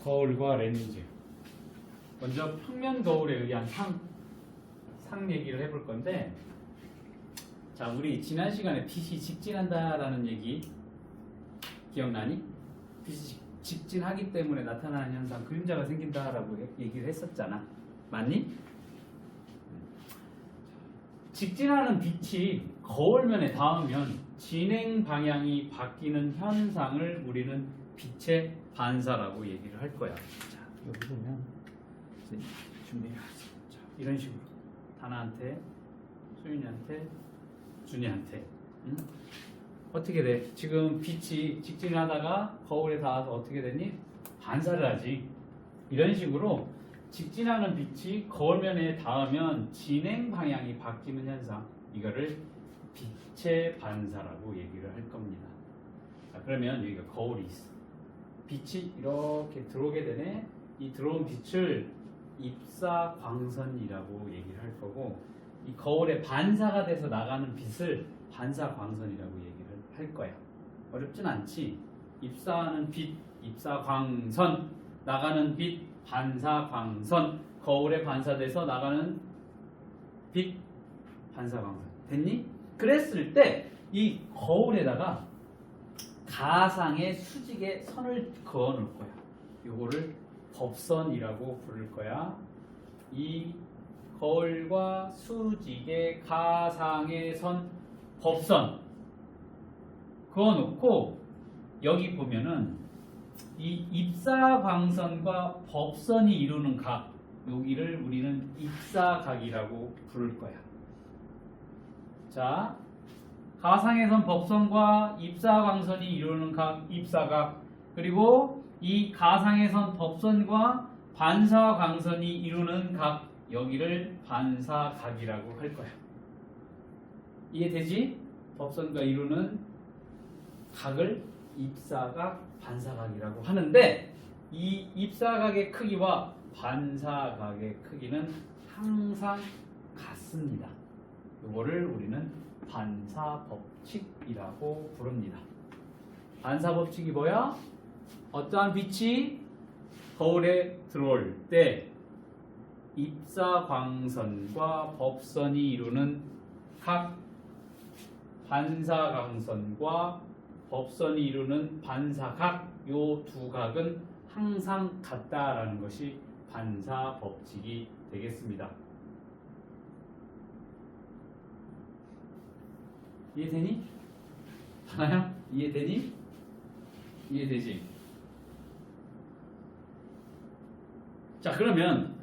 거울과 렌즈. 먼저 평면 거울에 의한 상 얘기를 해볼 건데, 자, 우리 지난 시간에 빛이 직진한다라는 얘기 기억나니? 빛이 직진하기 때문에 나타나는 현상, 그림자가 생긴다라고 얘기를 했었잖아. 맞니? 직진하는 빛이 거울면에 닿으면 진행 방향이 바뀌는 현상을 우리는 빛의 반사라고 얘기를 할 거야. 자, 여기 보면 준비해왔어. 자, 이런 식으로 다나한테, 수윤이한테, 준이한테. 응? 어떻게 돼? 지금 빛이 직진하다가 거울에 닿아서 어떻게 되니? 반사를 하지. 이런 식으로 직진하는 빛이 거울면에 닿으면 진행 방향이 바뀌는 현상, 이거를 빛의 반사라고 얘기를 할 겁니다. 자, 그러면 여기가 거울이 있어. 빛이 이렇게 들어오게 되네. 이 들어온 빛을 입사광선이라고 얘기를 할 거고, 이 거울에 반사가 돼서 나가는 빛을 반사광선이라고 얘기를 할 거야. 어렵진 않지? 입사하는 빛, 입사광선, 나가는 빛, 반사광선, 거울에 반사돼서 나가는 빛, 반사광선. 됐니? 그랬을 때 이 거울에다가 가상의 수직의 선을 그어 놓을 거야. 요거를 법선이라고 부를 거야. 이 거울과 수직의 가상의 선, 법선 그어 놓고, 여기 보면은 이 입사광선과 법선이 이루는 각, 여기를 우리는 입사각이라고 부를 거야. 자, 가상의 선 법선과 입사광선이 이루는 각, 입사각, 그리고 이 가상의 선 법선과 반사광선이 이루는 각, 여기를 반사각이라고 할 거야. 이해되지? 법선과 이루는 각을 입사각, 반사각이라고 하는데, 이 입사각의 크기와 반사각의 크기는 항상 같습니다. 이거를 우리는 반사법칙이라고 부릅니다. 반사법칙이 뭐야? 어떠한 빛이 거울에 들어올 때 입사광선과 법선이 이루는 각, 반사광선과 법선이 이루는 반사각, 요 두 각은 항상 같다라는 것이 반사법칙이 되겠습니다. 이해되니? 하나야? 이해되니? 이해되지? 자, 그러면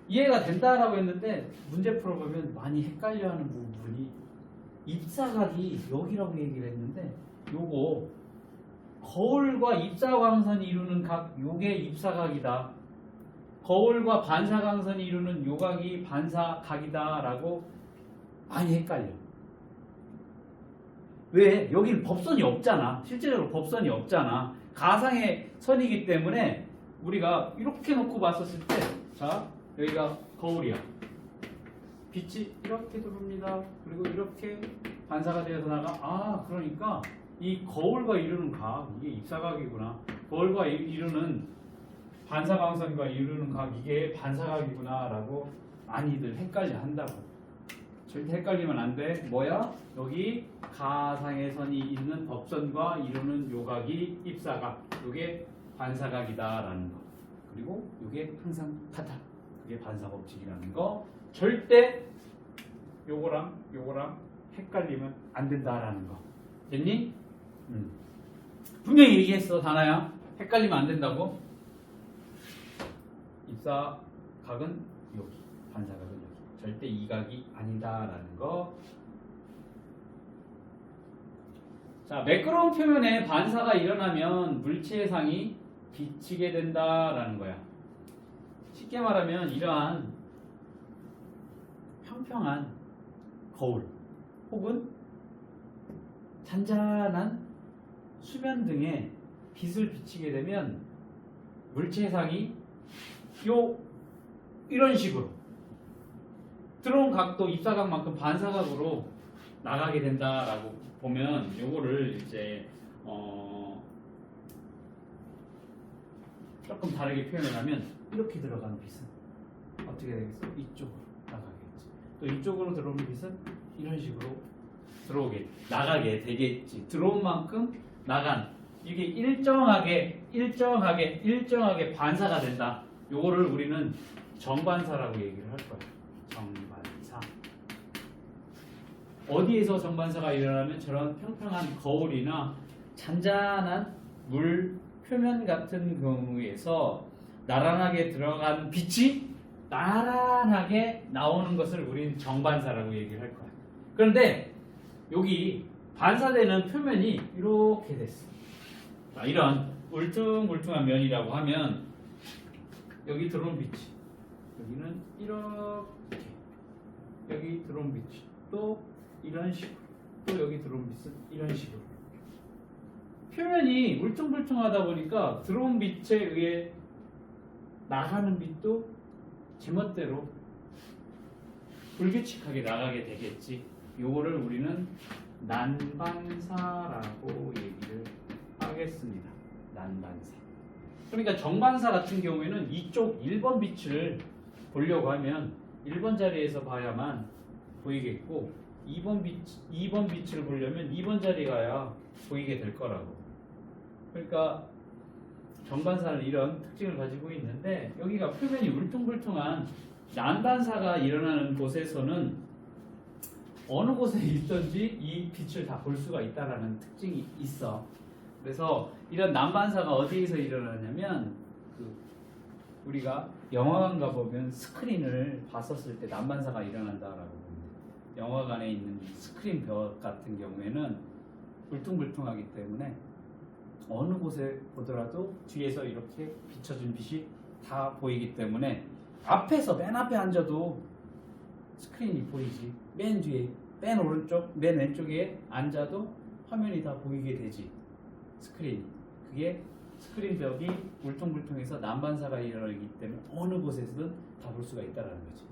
이해가 된다라고 했는데 문제 풀어보면 많이 헷갈려하는 부분이, 입사각이 여기라고 얘기를 했는데 요거 거울과 입사광선이 이루는 각, 요게 입사각이다. 거울과 반사광선이 이루는 요 각이 반사각이다 라고 많이 헷갈려. 왜? 여기는 법선이 없잖아. 실제적으로 법선이 없잖아. 가상의 선이기 때문에 우리가 이렇게 놓고 봤었을 때, 자, 여기가 거울이야. 빛이 이렇게 들어옵니다. 그리고 이렇게 반사가 되어서 나가. 아, 그러니까 이 거울과 이루는 각, 이게 입사각이구나. 거울과 이루는 반사광선과 이루는 각, 이게 반사각이구나 라고 많이들 헷갈려 한다고. 절대 헷갈리면 안 돼. 뭐야? 여기 가상의 선이 있는 법선과 이루는 요각이 입사각, 요게 반사각이다 라는 거. 그리고 요게 항상 같아. 그게 반사법칙이라는 거. 절대 요거랑 헷갈리면 안 된다라는 거. 됐니? 분명히 얘기했어, 다나야. 헷갈리면 안 된다고. 입사각은 여기, 반사각은 여기. 절대 이 각이 아니다라는 거. 자, 매끄러운 표면에 반사가 일어나면 물체상이 비치게 된다라는 거야. 쉽게 말하면 이러한 평평한 거울 혹은 잔잔한 수면 등에 빛을 비치게 되면 물체상이 이런 식으로 들어온 각도 입사각만큼 반사각으로 나가게 된다라고 보면, 요거를 이제 조금 다르게 표현을 하면 이렇게 들어가는 빛은 어떻게 되겠어? 이쪽으로 나가겠지. 또 이쪽으로 들어오는 빛은 이런 식으로 나가게 되겠지. 들어온 만큼 나간. 이게 일정하게 반사가 된다. 요거를 우리는 정반사라고 얘기를 할 거야. 정반사. 어디에서 정반사가 일어나면 저런 평평한 거울이나 잔잔한 물 표면 같은 경우에서 나란하게 들어간 빛이 나란하게 나오는 것을 우리는 정반사라고 얘기를 할 거야. 그런데 여기 반사되는 표면이 이렇게 됐어. 자, 이런 울퉁불퉁한 면이라고 하면 여기 들어온 빛이 여기는 이렇게 여기 들어온 빛이 또 이런 식으로 또 여기 들어온 빛은 이런 식으로 표면이 울퉁불퉁하다 보니까 들어온 빛에 의해 나가는 빛도 제멋대로 불규칙하게 나가게 되겠지. 요거를 우리는 난반사라고 얘기를 하겠습니다. 난반사. 그러니까 정반사 같은 경우에는 이쪽 1번 빛을 보려고 하면 1번 자리에서 봐야만 보이겠고 2번 빛을 보려면 2번 자리 가야 보이게 될 거라고. 그러니까 정반사는 이런 특징을 가지고 있는데 여기가 표면이 울퉁불퉁한 난반사가 일어나는 곳에서는 어느 곳에 있든지 이 빛을 다 볼 수가 있다라는 특징이 있어. 그래서 이런 난반사가 어디에서 일어나냐면 우리가 영화관 가보면 스크린을 봤었을 때 난반사가 일어난다라고 봅니다. 영화관에 있는 스크린 벽 같은 경우에는 울퉁불퉁하기 때문에 어느 곳에 보더라도 뒤에서 이렇게 비춰준 빛이 다 보이기 때문에 앞에서 맨 앞에 앉아도 스크린이 보이지. 맨 뒤에, 맨 오른쪽, 맨 왼쪽에 앉아도 화면이 다 보이게 되지. 스크린. 그게 스크린 벽이 울퉁불퉁해서 난반사가 일어나기 때문에 어느 곳에서든 다 볼 수가 있다는 거지.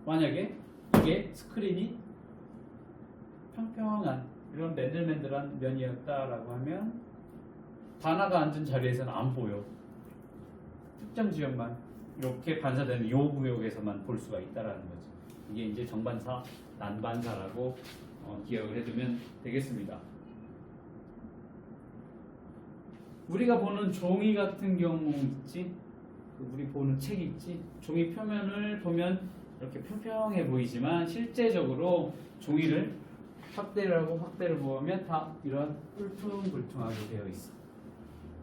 만약에 이게 스크린이 평평한 이런 맨들맨들한 면이었다라고 하면 바나가 앉은 자리에서는 안 보여. 특정 지역만 이렇게 반사되는 요 구역에서만 볼 수가 있다라는 거지. 이게 이제 정반사, 난반사라고 기억을 해두면 되겠습니다. 우리가 보는 종이 같은 경우 있지? 우리 보는 책 있지? 종이 표면을 보면 이렇게 평평해 보이지만 실제적으로 종이를 확대를 하고 확대를 보면 다 이런 울퉁불퉁하게 되어 있어.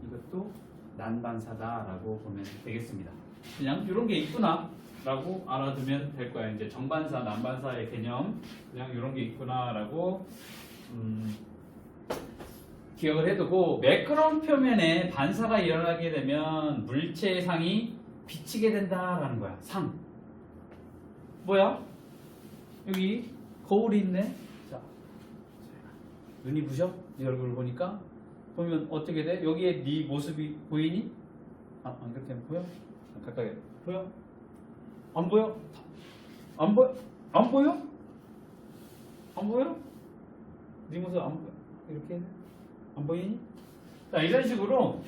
이것도 난반사다라고 보면 되겠습니다. 그냥 이런 게 있구나 라고 알아두면 될 거야. 이제 정반사, 난반사의 개념 그냥 이런 게 있구나 라고 기억을 해두고 매끄러운 표면에 반사가 일어나게 되면 물체의 상이 비치게 된다라는 거야. 상. 뭐야? 여기 거울이 있네. 자, 눈이 부셔? 네 얼굴을 보니까 보면 어떻게 돼? 여기에 네 모습이 보이니? 안 그렇게 보여? 가까이 보여? 안 보여? 안 보여? 안 보여? 안 보여? 네 모습 안 보여? 이렇게 안 보이니? 자, 이런 식으로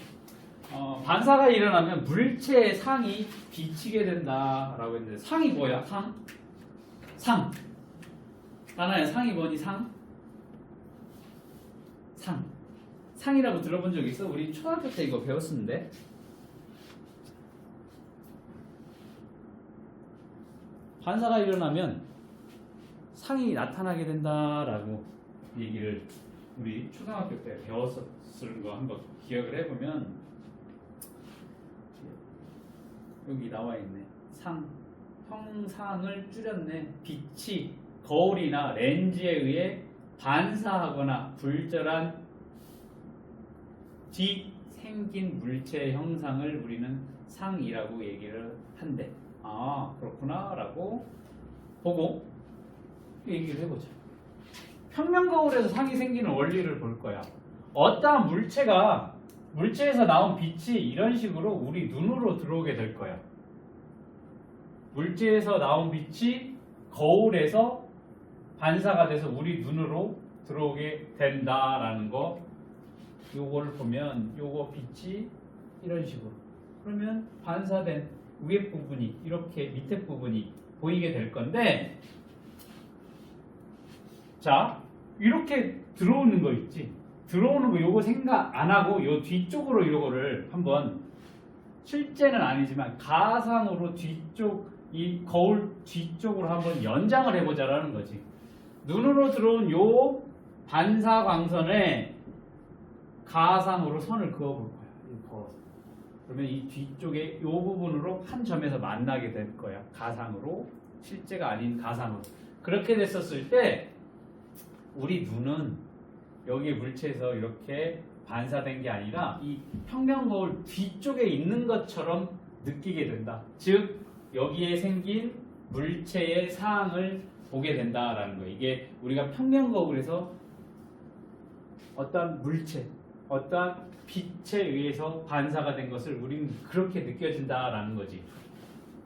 반사가 일어나면 물체의 상이 비치게 된다라고 했는데 상이 뭐야? 상. 하나의 상이 뭐니? 상. 상이라고 들어본 적 있어? 우리 초등학교 때 이거 배웠었는데. 반사가 일어나면 상이 나타나게 된다라고 얘기를 우리 초등학교 때 배웠었을 거 한번 기억을 해보면 여기 나와 있네. 형상을 줄였네. 빛이 거울이나 렌즈에 의해 반사하거나 불절한 뒤 생긴 물체의 형상을 우리는 상이라고 얘기를 한대. 아, 그렇구나 라고 보고 얘기를 해보자. 평면 거울에서 상이 생기는 원리를 볼 거야. 어떠한 물체에서 나온 빛이 이런 식으로 우리 눈으로 들어오게 될 거야. 물체에서 나온 빛이 거울에서 반사가 돼서 우리 눈으로 들어오게 된다라는 거. 요거를 보면 요거 빛이 이런 식으로 그러면 반사된 위에 부분이 이렇게 밑에 부분이 보이게 될 건데, 자 이렇게 들어오는 거 있지. 들어오는 거 요거 생각 안 하고 요 뒤쪽으로 요거를 한번, 실제는 아니지만 가상으로 뒤쪽 이 거울 뒤쪽으로 한번 연장을 해보자라는 거지. 눈으로 들어온 요 반사 광선에 가상으로 선을 그어볼 거야. 그어서. 그러면 이 뒤쪽에 요 부분으로 한 점에서 만나게 될 거야. 가상으로, 실제가 아닌 가상으로. 그렇게 됐었을 때 우리 눈은 여기 물체에서 이렇게 반사된 게 아니라 이 평면 거울 뒤쪽에 있는 것처럼 느끼게 된다. 즉 여기에 생긴 물체의 사항을 보게 된다라는 거예요. 이게 우리가 평면 거울에서 어떤 물체, 어떤 빛에 의해서 반사가 된 것을 우리는 그렇게 느껴진다라는 거지.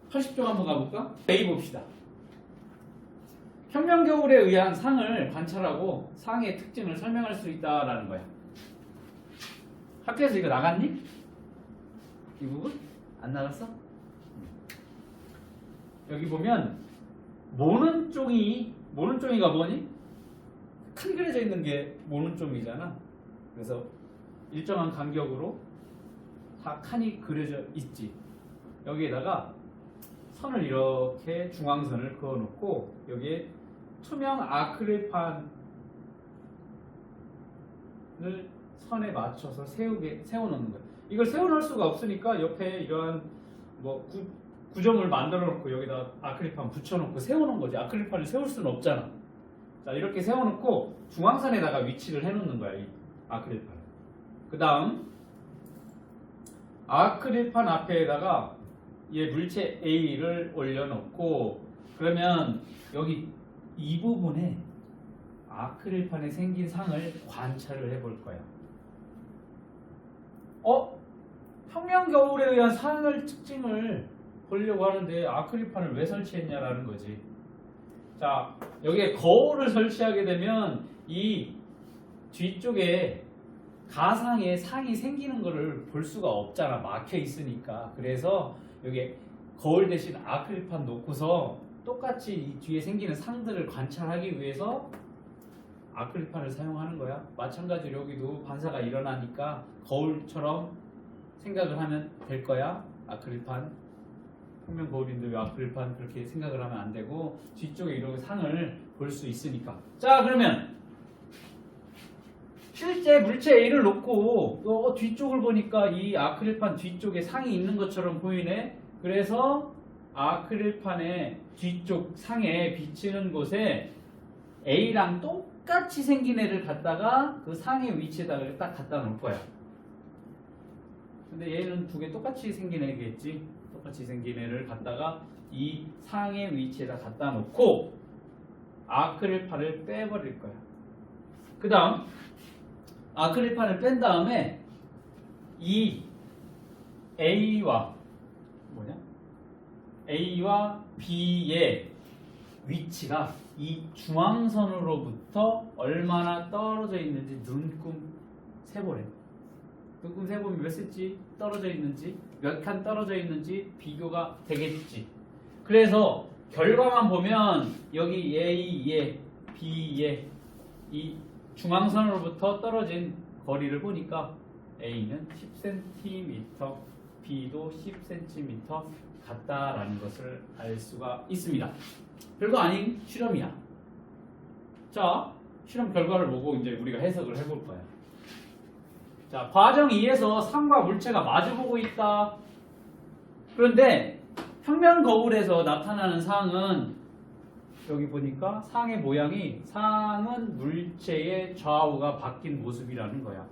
80쪽 한번 가볼까? A 봅시다. 평면 거울에 의한 상을 관찰하고 상의 특징을 설명할 수 있다라는 거야. 학교에서 이거 나갔니? 이 부분? 안 나갔어? 여기 보면 모는 종이가 뭐니? 칸 그려져 있는 게 모는 종이잖아. 그래서 일정한 간격으로 다 칸이 그려져 있지. 여기에다가 선을 이렇게 중앙선을 그어놓고 여기에 투명 아크릴판을 선에 맞춰서 세워놓는 거예요. 이걸 세워놓을 수가 없으니까 옆에 이러한 뭐 구점을 만들어 놓고 여기다 아크릴판 붙여놓고 세워놓은 거지. 아크릴판을 세울 수는 없잖아. 자, 이렇게 세워놓고 중앙선에다가 위치를 해놓는 거야, 이 아크릴판을. 그 다음 아크릴판 앞에다가 얘 물체 A를 올려놓고, 그러면 여기 이 부분에 아크릴판에 생긴 상을 관찰을 해볼 거야. 평면 거울에 의한 상을 특징을 보려고 하는데 아크릴판을 왜 설치했냐라는 거지. 자, 여기에 거울을 설치하게 되면 이 뒤쪽에 가상의 상이 생기는 거를 볼 수가 없잖아. 막혀 있으니까. 그래서 여기 거울 대신 아크릴판 놓고서 똑같이 이 뒤에 생기는 상들을 관찰하기 위해서 아크릴판을 사용하는 거야. 마찬가지로 여기도 반사가 일어나니까 거울처럼 생각을 하면 될 거야. 아크릴판, 평면 거울인데 왜 아크릴판 그렇게 생각을 하면 안 되고, 뒤쪽에 이런 상을 볼 수 있으니까. 자, 그러면 실제 물체 A를 놓고 뒤쪽을 보니까 이 아크릴판 뒤쪽에 상이 있는 것처럼 보이네. 그래서 아크릴판의 뒤쪽 상에 비치는 곳에 A랑 똑같이 생긴 애를 갖다가 그 상의 위치에다가 딱 갖다 놓을 거야. 근데 얘는 두 개 똑같이 생긴 애겠지. 똑같이 생긴 애를 갖다가 이 상의 위치에다 갖다 놓고 아크릴판을 빼버릴 거야. 그 다음 아크릴판을 뺀 다음에 이 A와 B의 위치가 이 중앙선으로부터 얼마나 떨어져 있는지 눈금 세보래. 눈금 세보면 몇 cm 떨어져 있는지, 몇 칸 떨어져 있는지 비교가 되겠지. 그래서 결과만 보면 여기 A의, B의 이 중앙선으로부터 떨어진 거리를 보니까 A는 10cm, B도 10cm 같다라는 것을 알 수가 있습니다. 별거 아닌 실험이야. 자, 실험 결과를 보고 이제 우리가 해석을 해볼 거야. 자, 과정 2에서 상과 물체가 마주보고 있다. 그런데 평면 거울에서 나타나는 상은 여기 보니까 상의 모양이, 상은 물체의 좌우가 바뀐 모습이라는 거야.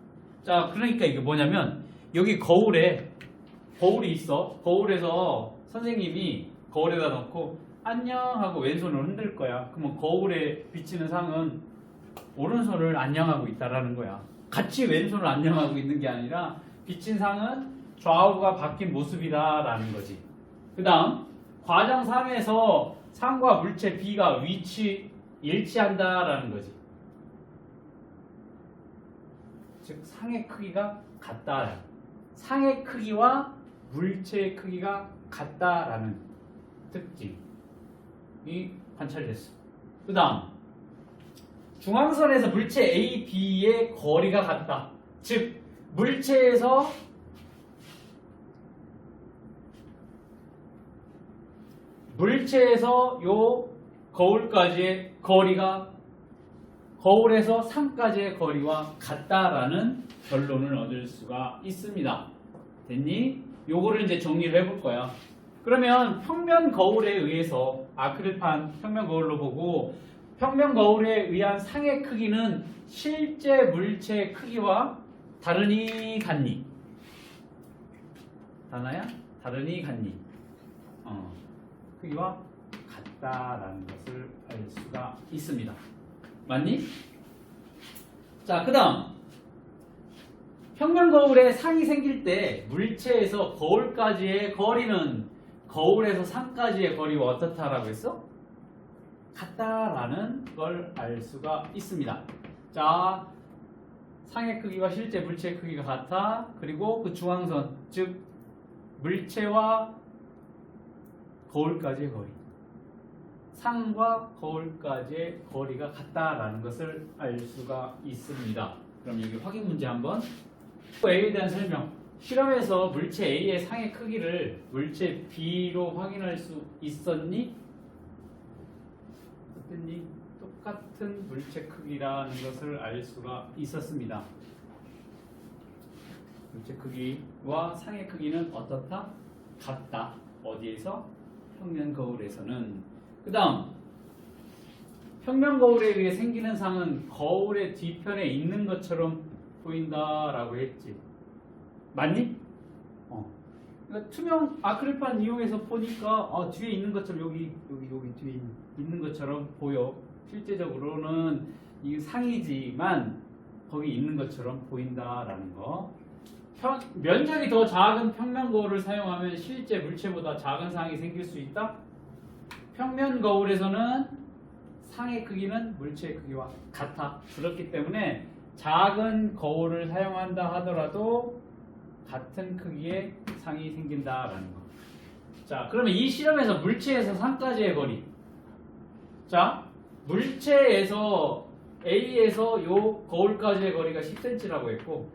자, 그러니까 이게 뭐냐면 여기 거울이 있어. 거울에서 선생님이 거울에다 놓고 안녕 하고 왼손을 흔들 거야. 그러면 거울에 비치는 상은 오른손을 안녕하고 있다라는 거야. 같이 왼손을 안녕하고 있는 게 아니라 비친 상은 좌우가 바뀐 모습이다라는 거지. 그 다음 과정 3에서 상과 물체 B가 일치한다라는 거지. 즉 상의 크기가 같다. 상의 크기와 물체의 크기가 같다라는 특징이 관찰됐어. 그 다음 중앙선에서 물체 A, B의 거리가 같다. 즉 물체에서 요 거울까지의 거리가 거울에서 산까지의 거리와 같다라는 결론을 얻을 수가 있습니다. 됐니? 요거를 이제 정리를 해볼 거야. 그러면 평면 거울에 의해서 아크릴판 평면 거울로 보고 평면 거울에 의한 상의 크기는 실제 물체의 크기와 다르니 같니? 다나야? 다르니 같니? 크기와 같다라는 것을 알 수가 있습니다. 맞니? 자, 그 다음 평면 거울에 상이 생길 때 물체에서 거울까지의 거리는 거울에서 상까지의 거리와 어떻다라고 했어? 같다라는 걸 알 수가 있습니다. 자, 상의 크기와 실제 물체의 크기가 같아. 그리고 그 중앙선, 즉 물체와 거울까지의 거리, 상과 거울까지의 거리가 같다라는 것을 알 수가 있습니다. 그럼 여기 확인 문제 한번. A에 대한 설명. 실험에서 물체 A의 상의 크기를 물체 B로 확인할 수 있었니? 어땠니? 똑같은 물체 크기라는 것을 알 수가 있었습니다. 물체 크기와 상의 크기는 어떻다? 같다. 어디에서? 평면 거울에서는. 그 다음 평면 거울에 의해 생기는 상은 거울의 뒤편에 있는 것처럼 보인다라고 했지. 맞니? 그러니까 투명 아크릴판 이용해서 보니까 뒤에 있는 것처럼 여기 뒤에 있는 것처럼 보여. 실제적으로는 이 상이지만 거기 있는 것처럼 보인다라는 거. 면적이 더 작은 평면 거울을 사용하면 실제 물체보다 작은 상이 생길 수 있다. 평면 거울에서는 상의 크기는 물체의 크기와 같아. 그렇기 때문에 작은 거울을 사용한다 하더라도 같은 크기의 상이 생긴다라는 거. 자, 그러면 이 실험에서 물체에서 상까지의 거리. 자, 물체에서 A에서 요 거울까지의 거리가 10cm라고 했고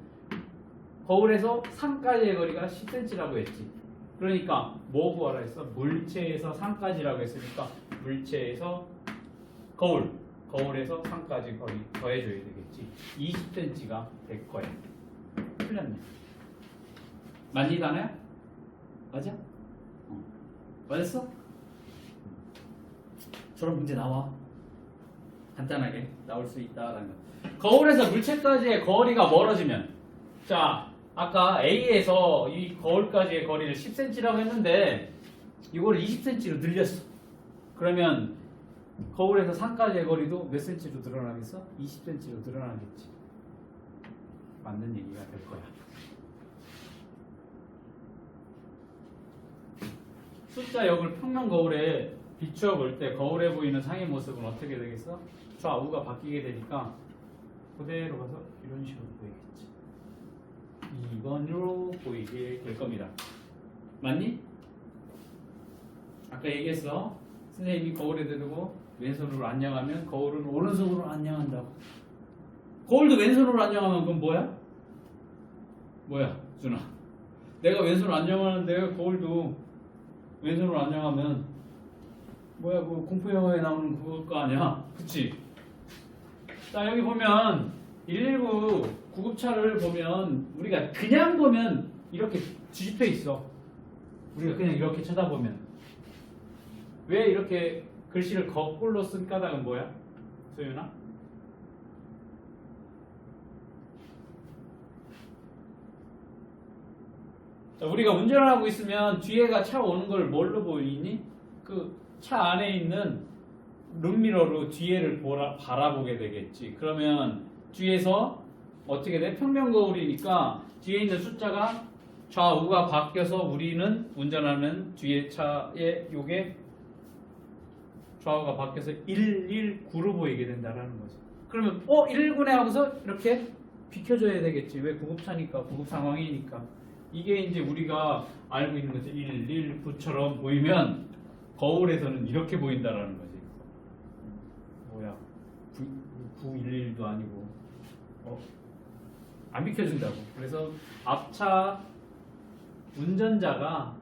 거울에서 상까지의 거리가 10cm라고 했지. 그러니까 뭐 구하라 했어? 물체에서 상까지라고 했으니까 물체에서 거울에서 상까지 거리 더해줘야 되겠지. 20cm가 될 거야. 틀렸네. 맞니, 다나야? 맞아? 맞았어? 저런 문제 나와. 간단하게 나올 수 있다라는 거. 거울에서 물체까지의 거리가 멀어지면, 자, 아까 A에서 이 거울까지의 거리를 10cm라고 했는데 이걸 20cm로 늘렸어. 그러면 거울에서 상까지의 거리도 몇 cm로 늘어나겠어? 20cm로 늘어나겠지. 맞는 얘기가 될 거야. 숫자 역을 평면 거울에 비추어 볼 때 거울에 보이는 상의 모습은 어떻게 되겠어? 좌우가 바뀌게 되니까 그대로 가서 이런 식으로 보이겠지. 2번으로 보이게 될 겁니다. 맞니? 아까 얘기했어. 선생님이 거울에 대고 왼손으로 안녕하면 거울은 오른손으로 안녕한다고. 거울도 왼손으로 안녕하면 그건 뭐야? 뭐야, 준아? 내가 왼손으로 안녕하는데 거울도 왼손으로 안녕하면 뭐야, 그 공포 영화에 나오는 그거 아니야? 그치? 자, 여기 보면 119 구급차를 보면 우리가 그냥 보면 이렇게 뒤집혀 있어. 우리가 그냥 이렇게 쳐다보면. 왜 이렇게 글씨를 거꾸로 쓴 까닭은 뭐야? 소윤아? 자, 우리가 운전을 하고 있으면 뒤에가 차 오는 걸 뭘로 보이니? 그 차 안에 있는 룸미러로 뒤에를 바라보게 되겠지. 그러면 뒤에서 어떻게 돼? 평면 거울이니까 뒤에 있는 숫자가 좌우가 바뀌어서 우리는 운전하는 뒤에 차의 요게 좌우가 바뀌어서 119로 보이게 된다라는 거죠. 그러면 119네 하고서 이렇게 비켜줘야 되겠지. 왜? 구급차니까, 구급 상황이니까. 이게 이제 우리가 알고 있는 것처럼 1, 1, 9처럼 보이면 거울에서는 이렇게 보인다라는 거지. 뭐야? 9, 1, 1도 아니고 안 비켜준다고. 그래서 앞차 운전자가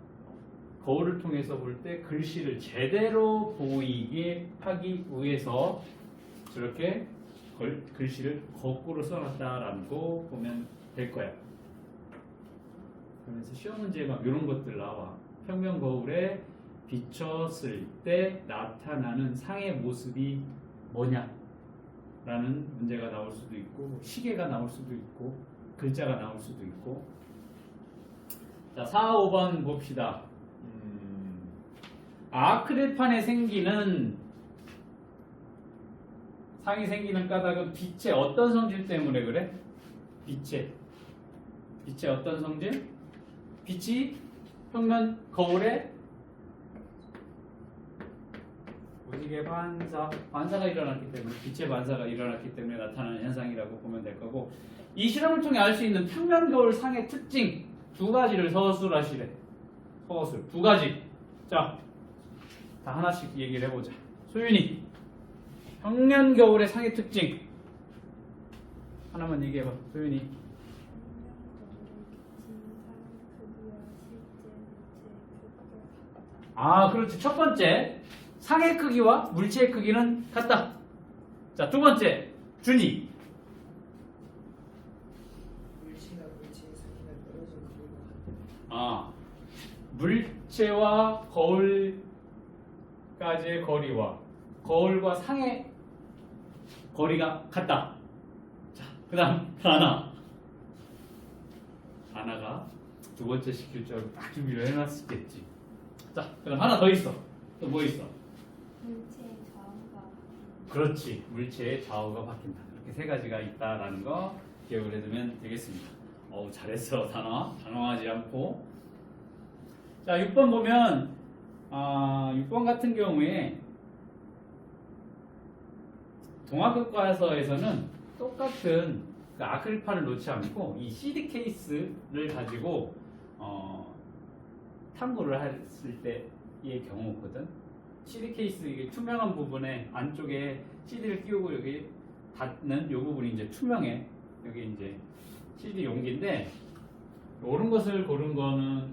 거울을 통해서 볼 때 글씨를 제대로 보이게 하기 위해서 저렇게 글씨를 거꾸로 써놨다라고 보면 될 거야. 그러면서 시험 문제에 막 이런 것들 나와. 평면 거울에 비쳤을 때 나타나는 상의 모습이 뭐냐? 라는 문제가 나올 수도 있고, 시계가 나올 수도 있고, 글자가 나올 수도 있고. 자, 4, 5번 봅시다. 아크릴판에 생기는 상이 생기는 까닭은 빛의 어떤 성질 때문에 그래? 빛의 어떤 성질? 빛이 평면 거울에 무지개 반사가 일어났기 때문에, 빛의 반사가 일어났기 때문에 나타나는 현상이라고 보면 될 거고, 이 실험을 통해 알 수 있는 평면 거울 상의 특징 두 가지를 서술하시래. 서술 두 가지. 자, 다 하나씩 얘기를 해보자. 소윤이, 평면 거울의 상의 특징 하나만 얘기해봐. 소윤이. 아, 그렇지. 첫 번째, 상의 크기와 물체의 크기는 같다. 자, 두 번째, 준이. 물체가 물체의 크기가 떨어진 거리가 같다. 아, 물체와 거울까지의 거리와 거울과 상의 거리가 같다. 자, 그 다음 하나가 두 번째 시킬 줄 알고 딱 준비를 해놨겠지. 자, 그럼 하나 더 있어. 또 뭐 있어? 물체의 좌우가. 그렇지. 물체의 좌우가 바뀐다. 이렇게 세 가지가 있다라는 거 기억을 해두면 되겠습니다. 어우, 잘했어. 단호하지 않고. 자, 6번 보면 6번 같은 경우에 동화교과서에서는 똑같은 그 아크릴판을 놓지 않고 이 CD 케이스를 가지고 탐구를 했을 때의 경우거든. CD 케이스 이게 투명한 부분에 안쪽에 CD를 끼우고 여기 닿는 이 부분이 이제 투명해. 여기 이제 CD 용기인데 옳은 것을 고른 거는,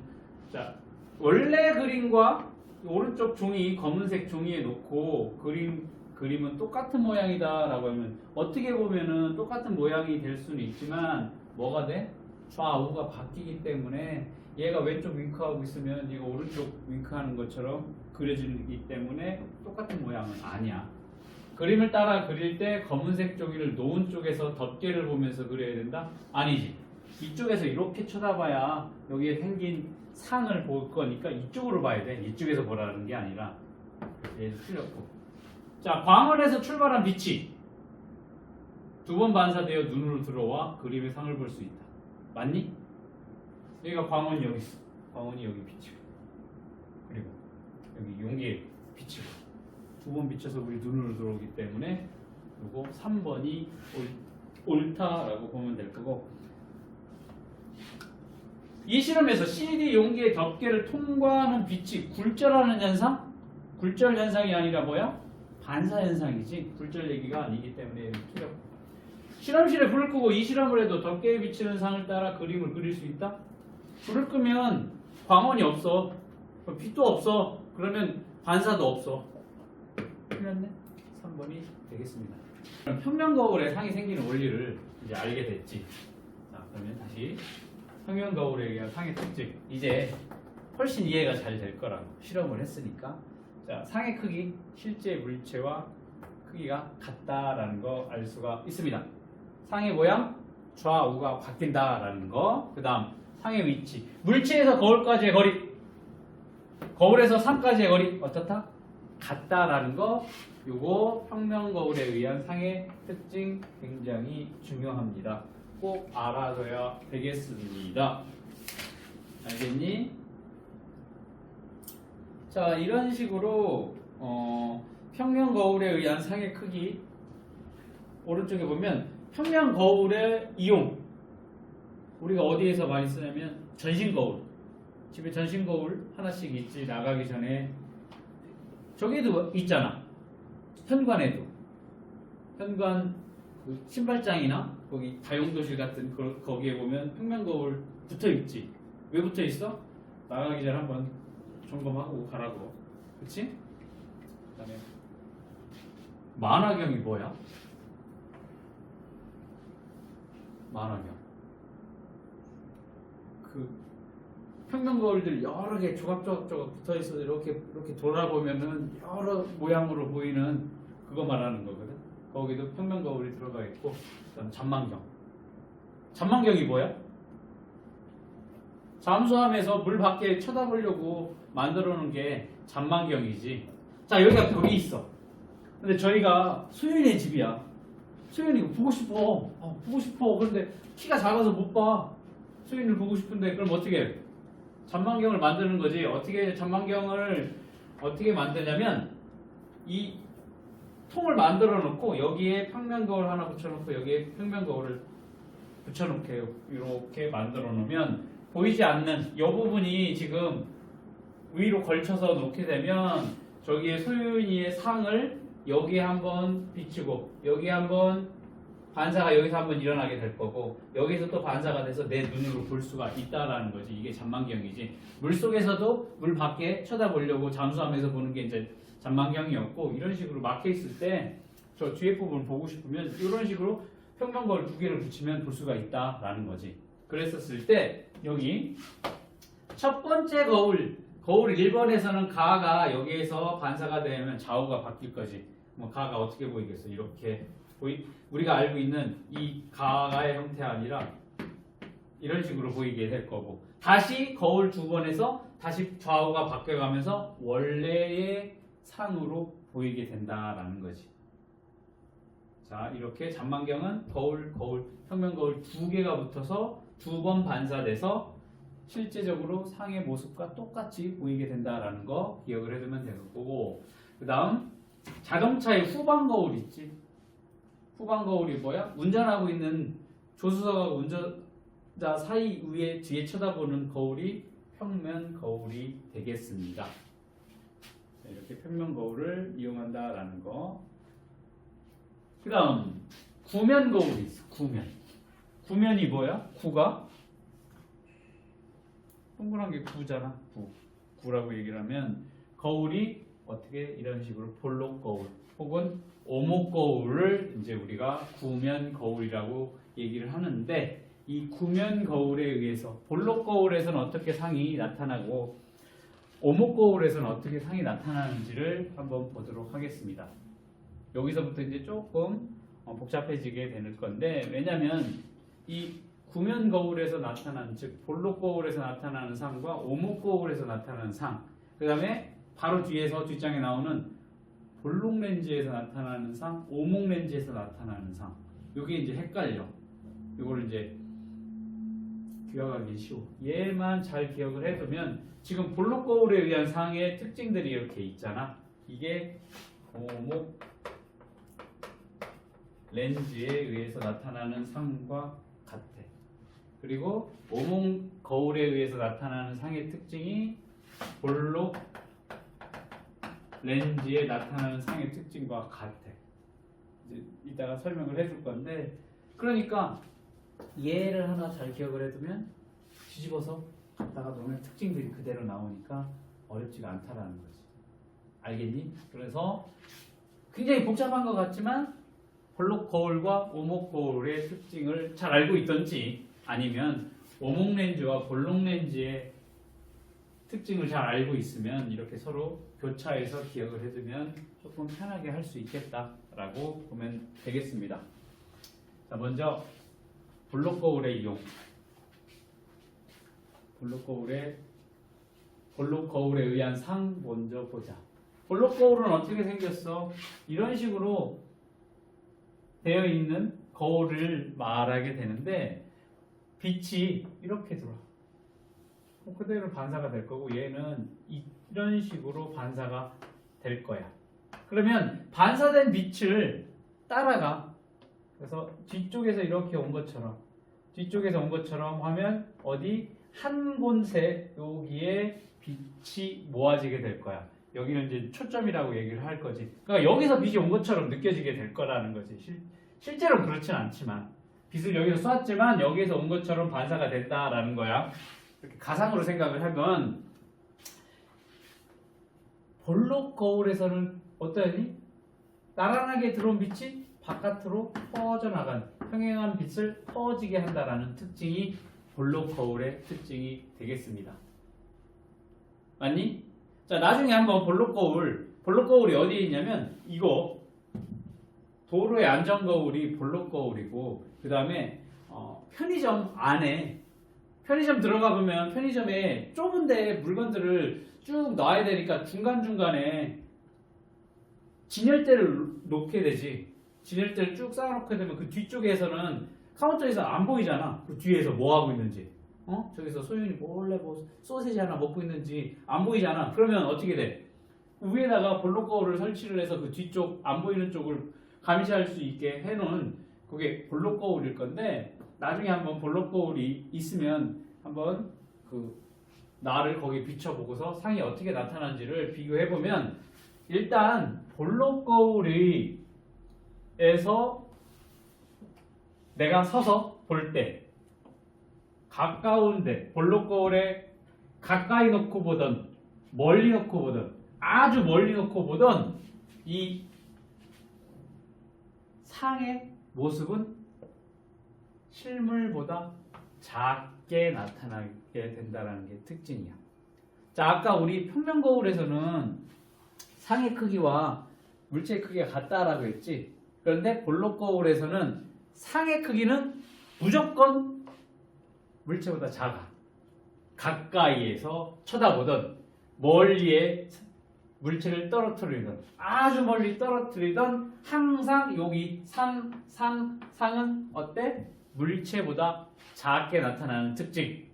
자, 원래 그림과 오른쪽 종이 검은색 종이에 놓고 그림은 똑같은 모양이다 라고 하면 어떻게 보면은 똑같은 모양이 될 수는 있지만 뭐가 돼? 좌우가 바뀌기 때문에 얘가 왼쪽 윙크하고 있으면 얘가 오른쪽 윙크하는 것처럼 그려지기 때문에 똑같은 모양은 아니야. 그림을 따라 그릴 때 검은색 종이를 놓은 쪽에서 덮개를 보면서 그려야 된다? 아니지. 이쪽에서 이렇게 쳐다봐야 여기에 생긴 상을 볼 거니까 이쪽으로 봐야 돼. 이쪽에서 보라는 게 아니라. 얘도 틀렸고. 자, 광원에서 출발한 빛이 두 번 반사되어 눈으로 들어와 그림의 상을 볼 수 있다. 맞니? 여기가 광원이 여기 있어. 광원이 여기 비치고, 그리고 여기 용기에 비치고 두 번 비쳐서 우리 눈으로 들어오기 때문에 요거 3번이 옳다라고 보면 될 거고, 이 실험에서 CD 용기의 덮개를 통과하는 빛이 굴절하는 현상? 굴절 현상이 아니라 뭐야? 반사 현상이지. 굴절 얘기가 아니기 때문에 틀렸고. 실험실에 불을 끄고 이 실험을 해도 덮개에 비치는 상을 따라 그림을 그릴 수 있다? 불을 끄면 광원이 없어. 빛도 없어. 그러면 반사도 없어. 틀렸네? 3번이 되겠습니다. 그럼 평면 거울에 상이 생기는 원리를 이제 알게 됐지. 자, 그러면 다시 평면 거울에 의한 상의 특징. 이제 훨씬 이해가 잘 될 거라고. 실험을 했으니까. 자, 상의 크기, 실제 물체와 크기가 같다라는 거 알 수가 있습니다. 상의 모양, 좌우가 바뀐다라는 거. 그 다음 상의 위치, 물체에서 거울까지의 거리, 거울에서 상까지의 거리 어떻다? 같다라는 거. 요거 평면 거울에 의한 상의 특징 굉장히 중요합니다. 꼭 알아둬야 되겠습니다. 알겠니? 자, 이런 식으로 평면 거울에 의한 상의 크기, 오른쪽에 보면 평면 거울의 이용, 우리가 어디에서 많이 쓰냐면 전신 거울. 집에 전신 거울 하나씩 있지. 나가기 전에 저기도 있잖아. 현관에도. 현관 그 신발장이나 거기 다용도실 같은 거기에 보면 평면 거울 붙어 있지. 왜 붙어 있어? 나가기 전에 한번 점검하고 가라고. 그치? 그다음에 만화경이 뭐야? 만화경. 그 평면 거울들 여러 개 조각조각 붙어 있어서 이렇게 돌아보면은 여러 모양으로 보이는 그거 말하는 거거든. 거기도 평면 거울이 들어가 있고, 그다음 잔망경. 잔망경이 뭐야? 잠수함에서 물 밖에 쳐다보려고 만들어 놓은 게 잔망경이지. 자, 여기가 벽이 있어. 근데 저희가 소윤이의 집이야. 소윤이 이거 보고 싶어. 보고 싶어. 그런데 키가 작아서 못 봐. 소윤이를 보고 싶은데 그럼 어떻게 해? 잔망경을 만드는 거지. 어떻게 잔망경을 어떻게 만드냐면 이 통을 만들어 놓고 여기에 평면 거울 하나 붙여 놓고 여기에 평면 거울을 붙여 놓게요. 이렇게 만들어 놓으면 보이지 않는 이 부분이 지금 위로 걸쳐서 놓게 되면 저기에 소윤이의 상을 여기에 한번 비추고 여기에 한번 반사가 여기서 한번 일어나게 될 거고 여기서 또 반사가 돼서 내 눈으로 볼 수가 있다라는 거지. 이게 잔망경이지. 물 속에서도 물 밖에 쳐다보려고 잠수함에서 보는 게 이제 잔망경이었고 이런 식으로 막혀 있을 때 저 뒤에 부분을 보고 싶으면 이런 식으로 평면 거울 두 개를 붙이면 볼 수가 있다라는 거지. 그랬었을 때 여기 첫 번째 거울 1번에서는 가가 여기에서 반사가 되면 좌우가 바뀔 거지. 뭐 가가 어떻게 보이겠어? 이렇게 우리가 알고 있는 이 가의 형태 아니라 이런 식으로 보이게 될 거고 다시 거울 2번에서 다시 좌우가 바뀌어가면서 원래의 상으로 보이게 된다라는 거지. 자, 이렇게 잔망경은 평면 거울 2개가 붙어서 2번 반사돼서 실제적으로 상의 모습과 똑같이 보이게 된다라는 거 기억을 해두면 될 거고 그 다음 자동차의 후방 거울 있지. 후방 거울이 뭐야? 운전하고 있는 조수석하고 운전자 사이 위에 뒤에 쳐다보는 거울이 평면 거울이 되겠습니다. 이렇게 평면 거울을 이용한다라는 거. 그 다음 구면 거울이 있어. 구면이 뭐야? 구가 동그란 게 구잖아. 구라고 얘기를 하면 거울이 어떻게 이런 식으로 볼록 거울 혹은 오목 거울을 이제 우리가 구면 거울이라고 얘기를 하는데 이 구면 거울에 의해서 볼록 거울에서는 어떻게 상이 나타나고 오목 거울에서는 어떻게 상이 나타나는지를 한번 보도록 하겠습니다. 여기서부터 이제 조금 복잡해지게 되는 건데 왜냐하면 이 구면 거울에서 나타나는 즉 볼록 거울에서 나타나는 상과 오목 거울에서 나타나는 상 그 다음에 바로 뒤에서 뒷장에 나오는 볼록 렌즈에서 나타나는 상, 오목 렌즈에서 나타나는 상 이게 이제 헷갈려. 이거를 이제 기억하기 쉬워. 얘만 잘 기억을 해두면 지금 볼록 거울에 의한 상의 특징들이 이렇게 있잖아. 이게 오목 렌즈에 의해서 나타나는 상과 같아. 그리고 오목 거울에 의해서 나타나는 상의 특징이 볼록 렌즈에 나타나는 상의 특징과 같아. 이제 이따가 설명을 해줄 건데 그러니까 얘를 하나 잘 기억을 해두면 뒤집어서 갖다가 놓으면 특징들이 그대로 나오니까 어렵지가 않다라는 거지. 알겠니? 그래서 굉장히 복잡한 것 같지만 볼록 거울과 오목 거울의 특징을 잘 알고 있던지 아니면 오목 렌즈와 볼록 렌즈의 특징을 잘 알고 있으면 이렇게 서로 교차해서 기억을 해두면 조금 편하게 할 수 있겠다라고 보면 되겠습니다. 자, 먼저 볼록 거울의 이용. 볼록 거울에 의한 상 먼저 보자. 볼록 거울은 어떻게 생겼어? 이런 식으로 되어 있는 거울을 말하게 되는데 빛이 이렇게 들어와. 그대로 반사가 될 거고 얘는 이런 식으로 반사가 될 거야. 그러면 반사된 빛을 따라가. 그래서 뒤쪽에서 이렇게 온 것처럼 하면 어디 한 곳에 여기에 빛이 모아지게 될 거야. 여기는 이제 초점이라고 얘기를 할 거지. 그러니까 여기서 빛이 온 것처럼 느껴지게 될 거라는 거지. 실제로는 그렇진 않지만 빛을 여기서 쐈지만 여기에서 온 것처럼 반사가 됐다라는 거야. 이렇게 가상으로 생각을 하면 볼록 거울에서는 어떠하니? 나란하게 들어온 빛이 바깥으로 퍼져나간 평행한 빛을 퍼지게 한다라는 특징이 볼록 거울의 특징이 되겠습니다. 맞니? 자, 나중에 한번 볼록 거울이 어디에 있냐면 이거 도로의 안전 거울이 볼록 거울이고 그 다음에 편의점 안에 편의점 들어가 보면 편의점에 좁은데 물건들을 쭉 놔야 되니까 중간중간에 진열대를 놓게 되지. 진열대를 쭉 쌓아놓게 되면 그 뒤쪽에서는 카운터에서 안 보이잖아. 그 뒤에서 뭐 하고 있는지. 저기서 소윤이 몰래 뭐 소세지 하나 먹고 있는지 안 보이잖아. 그러면 어떻게 돼? 위에다가 볼록 거울을 설치를 해서 그 뒤쪽 안 보이는 쪽을 감시할 수 있게 해놓은 그게 볼록 거울일 건데 나중에 한번 볼록 거울이 있으면 한번 그 나를 거기에 비춰보고서 상이 어떻게 나타나는지를 비교해보면 일단 볼록 거울에서 내가 서서 볼 때 가까운데 볼록 거울에 가까이 놓고 보던 멀리 놓고 보던 아주 멀리 놓고 보던 이 상의 모습은 실물보다 작게 나타나게 된다는 게 특징이야. 자, 아까 우리 평면 거울에서는 상의 크기와 물체의 크기가 같다라고 했지. 그런데 볼록 거울에서는 상의 크기는 무조건 물체보다 작아. 가까이에서 쳐다보던 멀리에 물체를 떨어뜨리던 아주 멀리 떨어뜨리던 항상 여기 상은 어때? 물체보다 작게 나타나는 특징.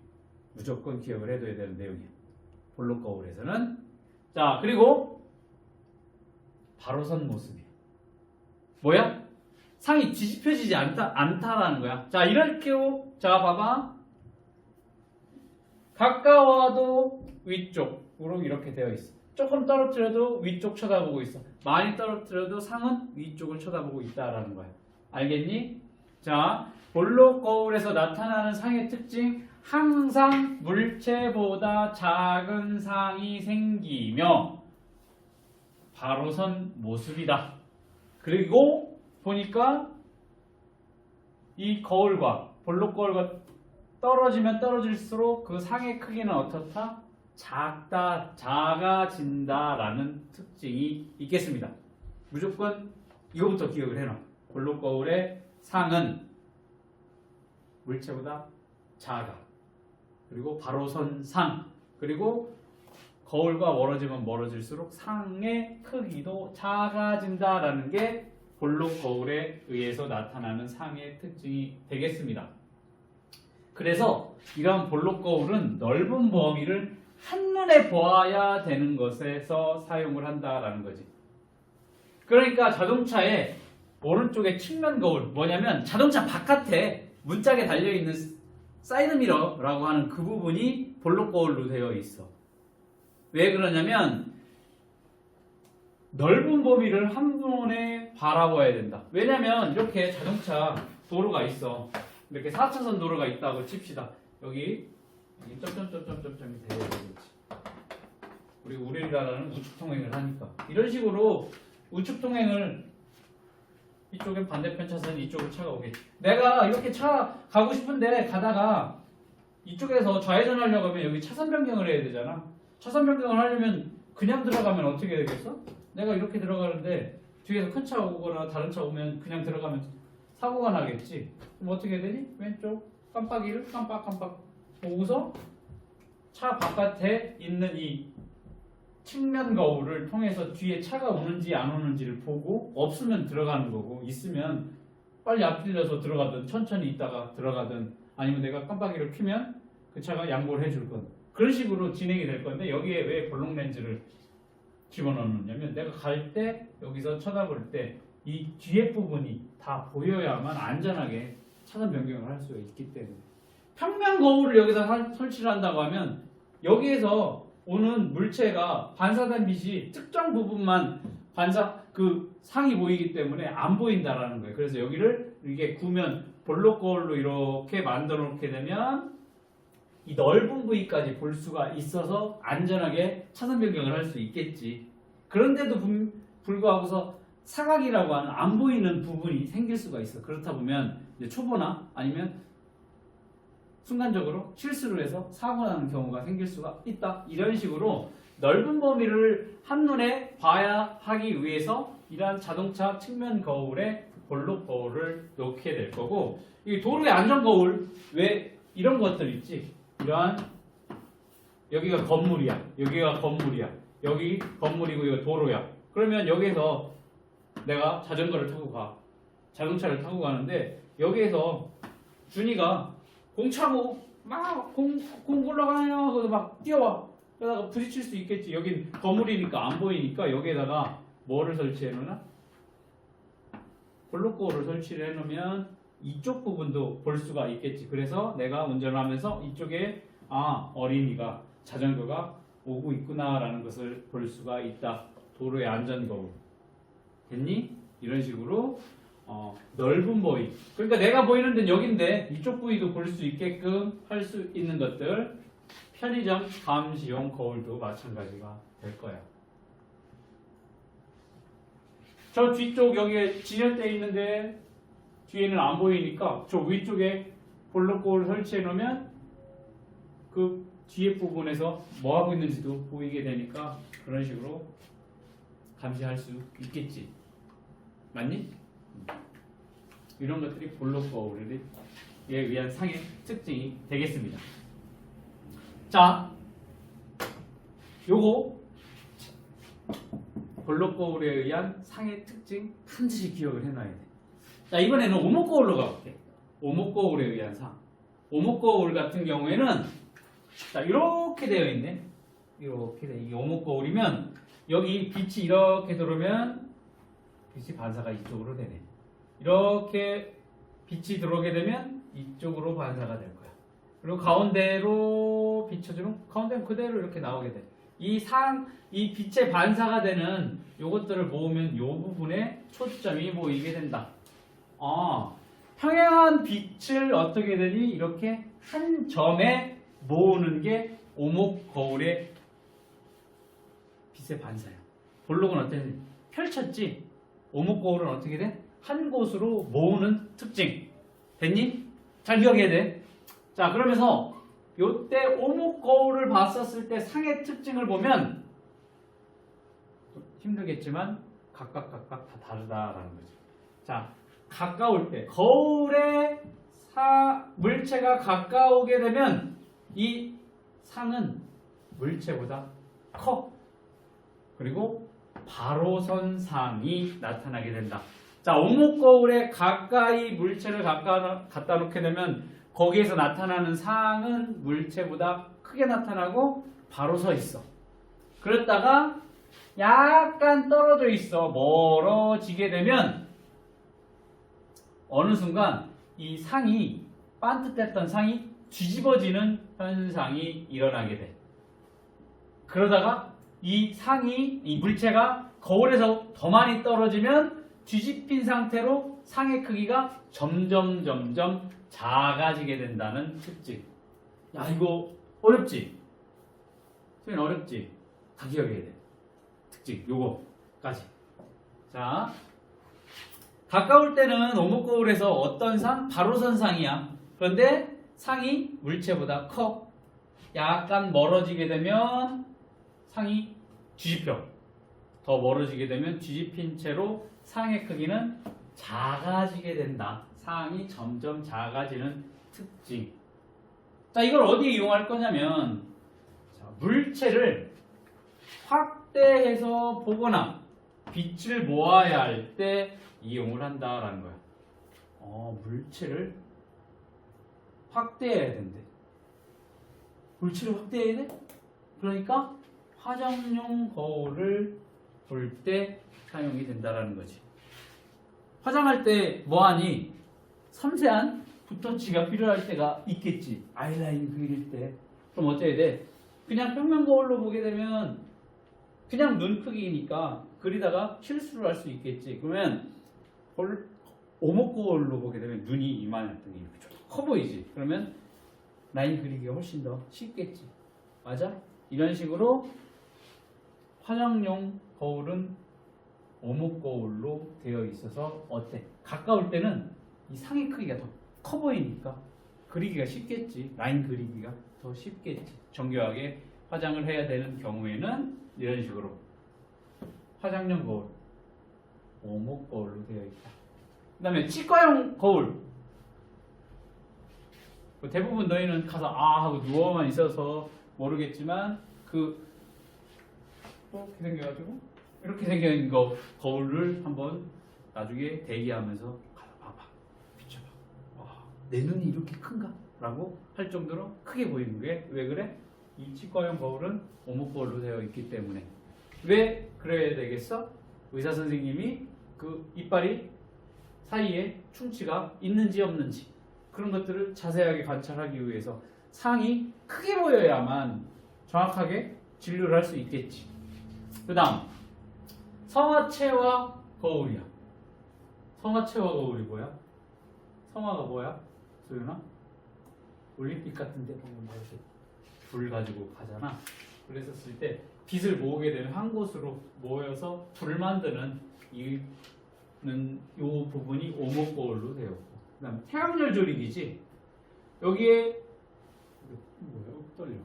무조건 기억을 해둬야 되는 내용이야. 볼록 거울에서는. 자, 그리고 바로 선 모습이야. 뭐야? 상이 뒤집혀지지 않다라는 거야. 자, 이렇게 자, 봐봐. 가까워도 위쪽으로 이렇게 되어 있어. 조금 떨어뜨려도 위쪽 쳐다보고 있어. 많이 떨어뜨려도 상은 위쪽을 쳐다보고 있다라는 거야. 알겠니? 자, 볼록 거울에서 나타나는 상의 특징, 항상 물체보다 작은 상이 생기며 바로 선 모습이다. 그리고 보니까 이 거울과 볼록 거울과 떨어지면 떨어질수록 그 상의 크기는 어떻다? 작아진다라는 특징이 있겠습니다. 무조건 이거부터 기억을 해놔. 볼록 거울의 상은 물체보다 작아. 그리고 바로 선 상. 그리고 거울과 멀어지면 멀어질수록 상의 크기도 작아진다라는 게 볼록 거울에 의해서 나타나는 상의 특징이 되겠습니다. 그래서 이런 볼록 거울은 넓은 범위를 한눈에 보아야 되는 것에서 사용을 한다라는 거지. 그러니까 자동차의 오른쪽에 측면 거울 뭐냐면 자동차 바깥에 문짝에 달려있는 사이드미러라고 하는 그 부분이 볼록 거울로 되어 있어. 왜 그러냐면 넓은 범위를 한눈에 바라봐야 된다. 왜냐면 이렇게 자동차 도로가 있어. 이렇게 4차선 도로가 있다고 칩시다. 여기 점점점점점점이 되어야 되겠지. 우리나라는 우측 통행을 하니까 이런 식으로 우측 통행을 이쪽엔 반대편 차선 이쪽으로 차가 오겠지. 내가 이렇게 차 가고 싶은데 가다가 이쪽에서 좌회전 하려고 하면 여기 차선 변경을 해야 되잖아. 차선 변경을 하려면 그냥 들어가면 어떻게 되겠어? 내가 이렇게 들어가는데 뒤에서 큰 차 오거나 다른 차 오면 그냥 들어가면 사고가 나겠지. 그럼 어떻게 해야 되니? 왼쪽 깜빡이를 깜빡깜빡 보고서 차 바깥에 있는 이 측면 거울을 통해서 뒤에 차가 오는지 안 오는지를 보고 없으면 들어가는 거고 있으면 빨리 앞질러서 들어가든 천천히 있다가 들어가든 아니면 내가 깜빡이를 켜면 그 차가 양보를 해줄 건 그런 식으로 진행이 될 건데 여기에 왜 볼록 렌즈를 집어넣느냐면 내가 갈 때 여기서 쳐다볼 때 이 뒤에 부분이 다 보여야만 안전하게 차선 변경을 할 수가 있기 때문에 평면 거울을 여기다 설치를 한다고 하면 여기에서 오는 물체가 반사된 빛이 특정 부분만 그 상이 보이기 때문에 안 보인다라는 거예요. 그래서 여기를 이게 구면 볼록 거울로 이렇게 만들어 놓게 되면 이 넓은 부위까지 볼 수가 있어서 안전하게 차선 변경을 할 수 있겠지. 그런데도 불구하고서 사각이라고 하는 안 보이는 부분이 생길 수가 있어. 그렇다 보면 이제 초보나 아니면 순간적으로 실수를 해서 사고 나는 경우가 생길 수가 있다. 이런 식으로 넓은 범위를 한눈에 봐야 하기 위해서 이러한 자동차 측면 거울에 볼록 거울을 놓게 될 거고, 이 도로의 안전 거울 왜 이런 것들 있지? 이러한 여기가 건물이야, 여기가 건물이야, 여기 건물이고 이거 도로야. 그러면 여기에서 내가 자전거를 타고 가, 자동차를 타고 가는데 여기에서 준이가 공 차고 막 공 굴러가요. 그래서 막 뛰어와. 그러다가 부딪힐 수 있겠지. 여긴 거물이니까 안 보이니까 여기에다가 뭐를 설치해 놓나? 볼록 거울을 설치를 해 놓으면 이쪽 부분도 볼 수가 있겠지. 그래서 내가 운전을 하면서 이쪽에 어린이가 자전거가 오고 있구나라는 것을 볼 수가 있다. 도로의 안전 거울. 됐니? 이런 식으로 넓은 부위. 그러니까 내가 보이는 데는 여긴데 이쪽 부위도 볼 수 있게끔 할 수 있는 것들. 편의점 감시용 거울도 마찬가지가 될 거야. 저 뒤쪽 여기에 진열대에 있는데 뒤에는 안 보이니까 저 위쪽에 볼록 거울 설치해 놓으면 그 뒤에 부분에서 뭐 하고 있는지도 보이게 되니까 그런 식으로 감시할 수 있겠지. 맞니? 이런 것들이 볼록 거울에 의한 상의 특징이 되겠습니다. 자, 요거 볼록 거울에 의한 상의 특징 반드시 기억을 해놔야 돼. 자, 이번에는 오목 거울로 가볼게. 오목 거울에 의한 상. 오목 거울 같은 경우에는 자, 이렇게 되어 있네. 이렇게 돼. 이게 오목 거울이면 여기 빛이 이렇게 들어오면 빛이 반사가 이쪽으로 되네. 이렇게 빛이 들어오게 되면 이쪽으로 반사가 될 거야. 그리고 가운데로 비춰주는 가운데는 그대로 이렇게 나오게 돼. 이 빛의 반사가 되는 요것들을 모으면 요 부분에 초점이 보이게 된다. 평행한 빛을 어떻게 되니? 이렇게 한 점에 모으는 게 오목 거울의 빛의 반사야. 볼록은 어땠니? 펼쳤지? 오목 거울은 어떻게 돼? 한 곳으로 모으는 특징. 됐니? 잘 기억해야 돼. 자, 그러면서 요때 오목 거울을 봤었을 때 상의 특징을 보면 힘들겠지만 각각 다 다르다라는 거죠. 자, 가까울 때 거울에 물체가 가까우게 되면 이 상은 물체보다 커. 그리고 바로선 상이 나타나게 된다. 자, 오목 거울에 가까이 물체를 갖다 놓게 되면 거기에서 나타나는 상은 물체보다 크게 나타나고 바로 서 있어. 그랬다가 약간 떨어져 있어. 멀어지게 되면 어느 순간 이 상이 반듯했던 상이 뒤집어지는 현상이 일어나게 돼. 그러다가 이 물체가 거울에서 더 많이 떨어지면 뒤집힌 상태로 상의 크기가 점점 작아지게 된다는 특징. 야, 이거 어렵지? 선생님 어렵지? 다 기억해야 돼. 특징 요거까지. 자, 가까울 때는 오목 거울에서 어떤 상? 바로선 상이야. 그런데 상이 물체보다 커. 약간 멀어지게 되면 상이 뒤집혀. 더 멀어지게 되면 뒤집힌 채로 상의 크기는 작아지게 된다. 상이 점점 작아지는 특징. 자, 이걸 어디에 이용할 거냐면 물체를 확대해서 보거나 빛을 모아야 할 때 이용을 한다라는 거야. 물체를 확대해야 된대. 물체를 확대해야 돼? 그러니까 화장용 거울을 볼 때 사용이 된다라는 거지. 화장할 때 뭐하니? 섬세한 붓터치가 필요할 때가 있겠지. 아이라인 그릴 때. 그럼 어째야 돼? 그냥 평면 거울로 보게 되면 그냥 눈 크기니까 그리다가 실수를 할 수 있겠지. 그러면 오목 거울로 보게 되면 눈이 이만했던 게 이렇게 좀 커 보이지. 그러면 라인 그리기가 훨씬 더 쉽겠지. 맞아? 이런 식으로 화장용 거울은 오목 거울로 되어 있어서 어때? 가까울 때는 이 상의 크기가 더 커 보이니까 그리기가 쉽겠지. 라인 그리기가 더 쉽겠지. 정교하게 화장을 해야 되는 경우에는 이런 식으로 화장용 거울, 오목 거울로 되어 있다. 그 다음에 치과용 거울. 대부분 너희는 가서 하고 누워만 있어서 모르겠지만 이렇게 생겨가지고 이렇게 생긴 거 거울을 한번 나중에 대기하면서 가서 봐봐, 비춰봐. 와, 내 눈이 이렇게 큰가? 라고 할 정도로 크게 보이는 게 왜 그래? 이 치과용 거울은 오목 거울로 되어 있기 때문에. 왜 그래야 되겠어? 의사 선생님이 그 이빨이 사이에 충치가 있는지 없는지 그런 것들을 자세하게 관찰하기 위해서 상이 크게 보여야만 정확하게 진료를 할 수 있겠지. 그 다음 성화체와 거울이야. 성화체와 거울이 뭐야? 성화가 뭐야? 소윤아? 올림픽 같은 데 보면 이렇게 불 가지고 가잖아. 그랬었을 때 빛을 모으게 되면 한 곳으로 모여서 불 만드는 이 부분이 오목 거울로 되어 있고, 그 다음에 태양열 조리기지. 여기에 뭐야? 떨려.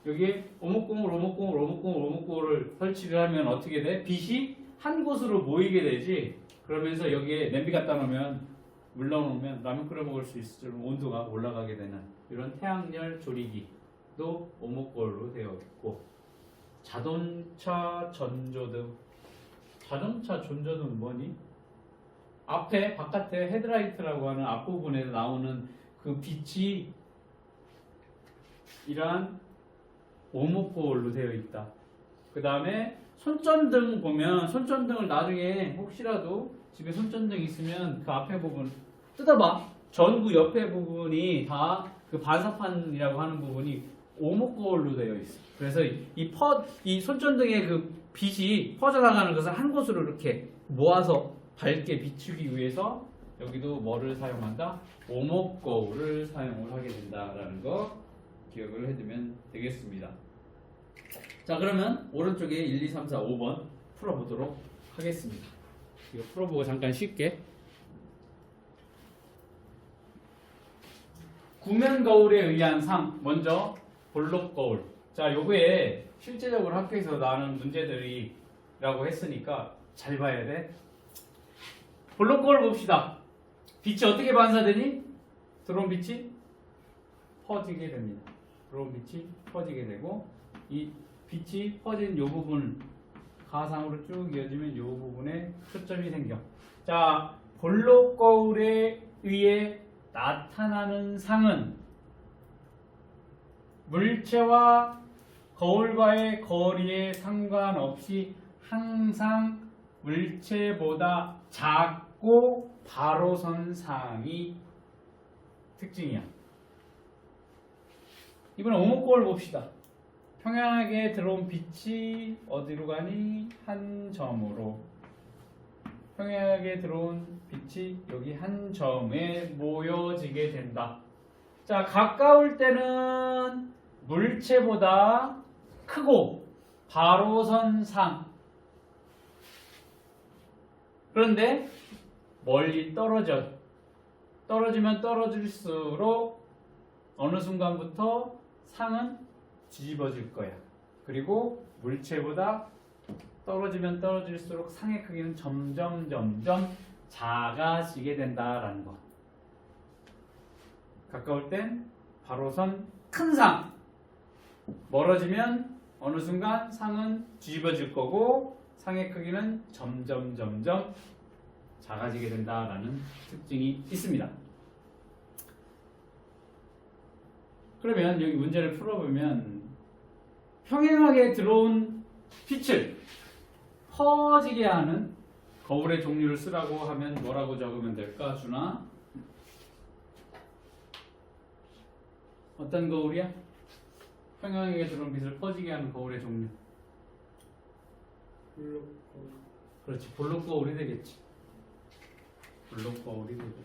여기에 오목거울을 설치를 하면 어떻게 돼? 빛이 한 곳으로 모이게 되지. 그러면서 여기에 냄비 갖다 놓으면 물 넣어놓으면 라면 끓여 먹을 수 있을 정도로 온도가 올라가게 되는 이런 태양열 조리기도 오목거울로 되어 있고, 자동차 전조등. 자동차 전조등 뭐니? 앞에 바깥에 헤드라이트라고 하는 앞부분에 나오는 그 빛이 이러한 오목거울로 되어 있다. 그 다음에 손전등 보면 손전등을 나중에 혹시라도 집에 손전등 있으면 그 앞에 부분 뜯어봐. 전구 옆에 부분이 다 그 반사판이라고 하는 부분이 오목거울로 되어 있어. 그래서 이 손전등의 그 빛이 퍼져나가는 것을 한 곳으로 이렇게 모아서 밝게 비추기 위해서 여기도 뭐를 사용한다? 오목거울을 사용을 하게 된다라는 거 기억을 해두면 되겠습니다. 자, 그러면 오른쪽에 1, 2, 3, 4, 5번 풀어보도록 하겠습니다. 이거 풀어보고 잠깐 쉽게. 구면 거울에 의한 상. 먼저 볼록 거울. 자, 요거에 실제적으로 학교에서 나오는 문제들이라고 했으니까 잘 봐야 돼. 볼록 거울 봅시다. 빛이 어떻게 반사되니? 들어온 빛이 퍼지게 됩니다. 들어온 빛이 퍼지게 되고, 이 빛이 퍼진 요 부분 가상으로 쭉 이어지면 요 부분에 초점이 생겨. 자, 볼록 거울에 의해 나타나는 상은 물체와 거울과의 거리에 상관없이 항상 물체보다 작고 바로 선 상이 특징이야. 이번에 오목거울 봅시다. 평행하게 들어온 빛이 어디로 가니? 한 점으로. 평행하게 들어온 빛이 여기 한 점에 모여지게 된다. 자, 가까울 때는 물체보다 크고 바로 선 상. 그런데 멀리 떨어지면 떨어질수록 어느 순간부터 상은 뒤집어질 거야. 그리고 물체보다 떨어지면 떨어질수록 상의 크기는 점점 작아지게 된다라는 것. 가까울 땐 바로선 큰 상. 멀어지면 어느 순간 상은 뒤집어질 거고 상의 크기는 점점 작아지게 된다라는 특징이 있습니다. 그러면 여기 문제를 풀어보면 평행하게 들어온 빛을 퍼지게 하는 거울의 종류를 쓰라고 하면 뭐라고 적으면 될까, 준아? 어떤 거울이야? 평형에게 들어온 빛을 퍼지게 하는 거울의 종류. 블록 그렇지. 볼록 거울이 되겠지. 볼록 거울이 되겠지.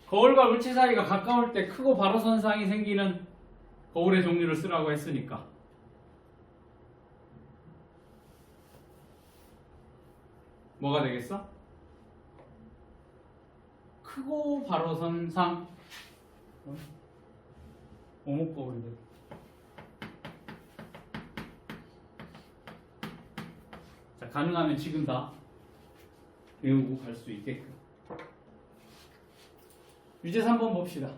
거울과 물체 사이가 가까울 때 크고 바로 선상이 생기는 거울의 종류를 쓰라고 했으니까. 뭐가 되겠어? 크고 바로 선상. 오목 거울이 돼. 자, 가능하면 지금 다 외우고 갈 수 있게끔. 유제 3번 봅시다.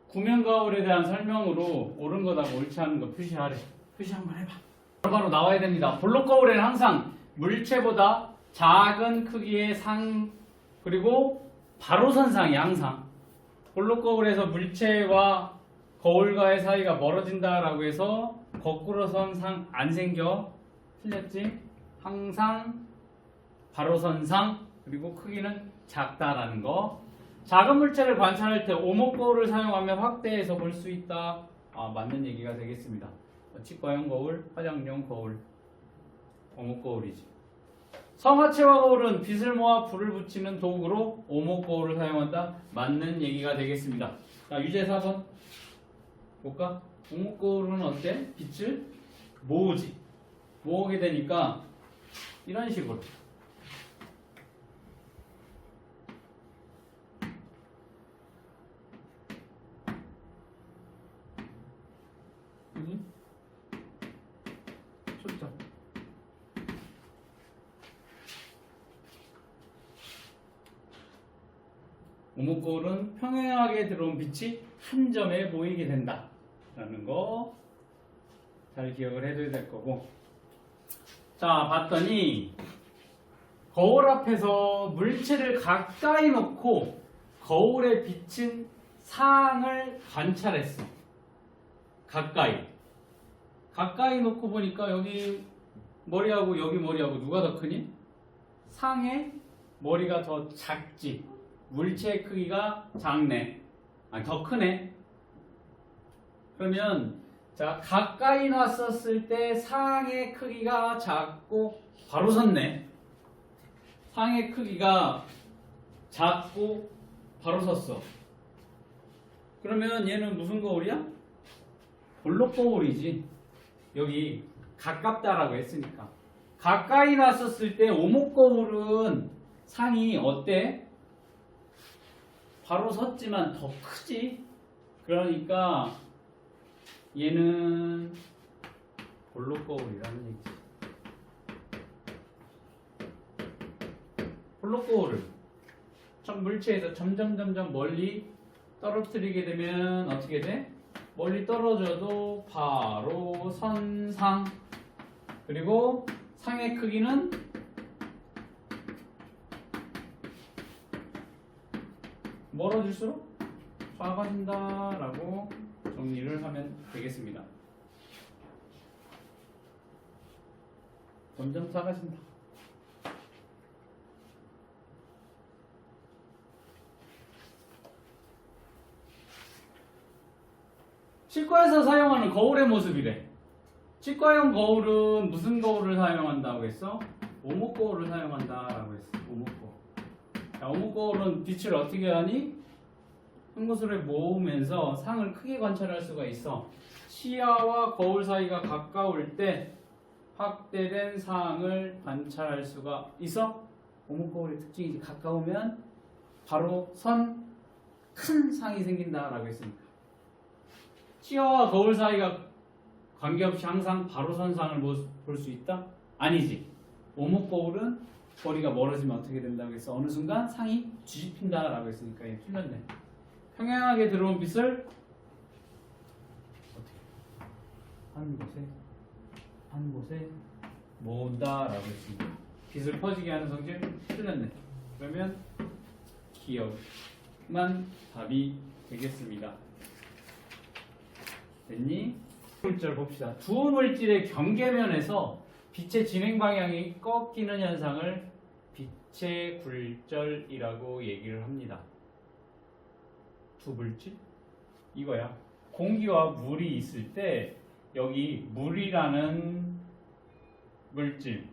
구면 거울에 대한 설명으로 옳은 거다고 옳지 않은 거 표시하래. 표시 한번 해봐. 바로 나와야 됩니다. 볼록 거울에는 항상 물체보다 작은 크기의 상 그리고 바로 선상이 항상 볼록 거울에서 물체와 거울과의 사이가 멀어진다라고 해서 거꾸로 선상 안 생겨. 틀렸지? 항상 바로 선상 그리고 크기는 작다라는 거. 작은 물체를 관찰할 때 오목 거울을 사용하면 확대해서 볼 수 있다. 맞는 얘기가 되겠습니다. 치과용 거울, 화장용 거울, 오목 거울이지. 성화체와 거울은 빛을 모아 불을 붙이는 도구로 오목 거울을 사용한다. 맞는 얘기가 되겠습니다. 자, 유제 4번 볼까? 오목 거울은 어때? 빛을 모으지. 모으게 되니까 이런 식으로 초점 오목 거울은 평행하게 들어온 빛이 한 점에 모이게 된다 라는 거 잘 기억을 해둬야 될 거고. 자, 봤더니 거울 앞에서 물체를 가까이 놓고 거울에 비친 상을 관찰했어. 가까이 놓고 보니까 여기 머리하고 여기 머리하고 누가 더 크니? 상의 머리가 더 작지. 물체의 크기가 작네. 아니, 더 크네. 그러면 자, 가까이 놨었을 때 상의 크기가 작고 바로 섰네. 상의 크기가 작고 바로 섰어. 그러면 얘는 무슨 거울이야? 볼록 거울이지. 여기 가깝다라고 했으니까. 가까이 놨었을 때 오목 거울은 상이 어때? 바로 섰지만 더 크지. 그러니까 얘는 볼록 거울이라는 얘기지. 볼록 거울을 물체에서 점점 멀리 떨어뜨리게 되면 어떻게 돼? 멀리 떨어져도 바로 선상 그리고 상의 크기는 멀어질수록 작아진다 라고 정리를 하면 되겠습니다. 점점 작아진다. 치과에서 사용하는 거울의 모습이래. 치과용 거울은 무슨 거울을 사용한다고 했어? 오목 거울을 사용한다라고 했어. 오목 거울. 자, 오목 거울은 빛을 어떻게 하니? 한 곳으로 모으면서 상을 크게 관찰할 수가 있어. 치아와 거울 사이가 가까울 때 확대된 상을 관찰할 수가 있어. 오목 거울의 특징이지. 가까우면 바로 선 큰 상이 생긴다라고 했으니까. 치아와 거울 사이가 관계없이 항상 바로 선상을 볼 수 있다? 아니지. 오목 거울은 거리가 멀어지면 어떻게 된다고 했어? 어느 순간 상이 뒤집힌다라고 했으니까 얘 틀렸네. 평행하게 들어온 빛을 어떻게 한 곳에 모은다라고 했습니다. 빛을 퍼지게 하는 성질 틀렸네. 그러면 기억만 답이 되겠습니다. 됐니? 물질 봅시다. 두 물질의 경계면에서 빛의 진행 방향이 꺾이는 현상을 빛의 굴절이라고 얘기를 합니다. 두 물질? 이거야. 공기와 물이 있을 때 여기 물이라는 물질,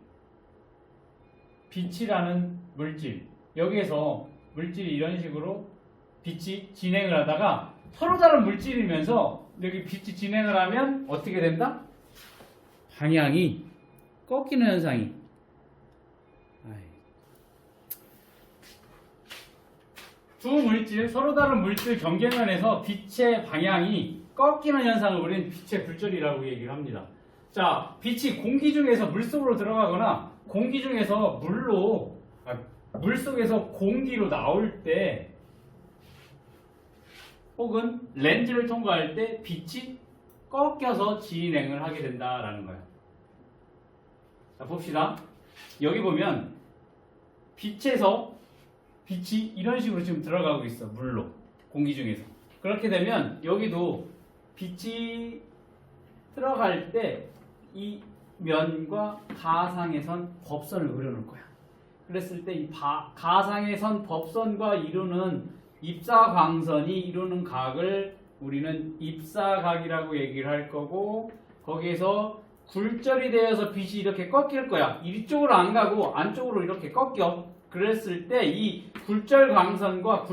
빛이라는 물질, 여기에서 물질이 이런 식으로 빛이 진행을 하다가 서로 다른 물질이면서 여기 빛이 진행을 하면 어떻게 된다? 방향이 꺾이는 현상이. 두 물질, 서로 다른 물질 경계면에서 빛의 방향이 꺾이는 현상을 우리는 빛의 굴절이라고 얘기를 합니다. 자, 빛이 공기 중에서 물 속으로 들어가거나 공기 중에서 물 속에서 공기로 나올 때 혹은 렌즈를 통과할 때 빛이 꺾여서 진행을 하게 된다라는 거야. 자, 봅시다. 여기 보면 빛이 이런 식으로 지금 들어가고 있어. 물로. 공기 중에서. 그렇게 되면 여기도 빛이 들어갈 때 이 면과 가상의 선 법선을 그려놓을 거야. 그랬을 때 이 가상의 선 법선과 이루는 입사광선이 이루는 각을 우리는 입사각이라고 얘기를 할 거고, 거기에서 굴절이 되어서 빛이 이렇게 꺾일 거야. 이쪽으로 안 가고 안쪽으로 이렇게 꺾여. 그랬을 때 이 굴절 광선과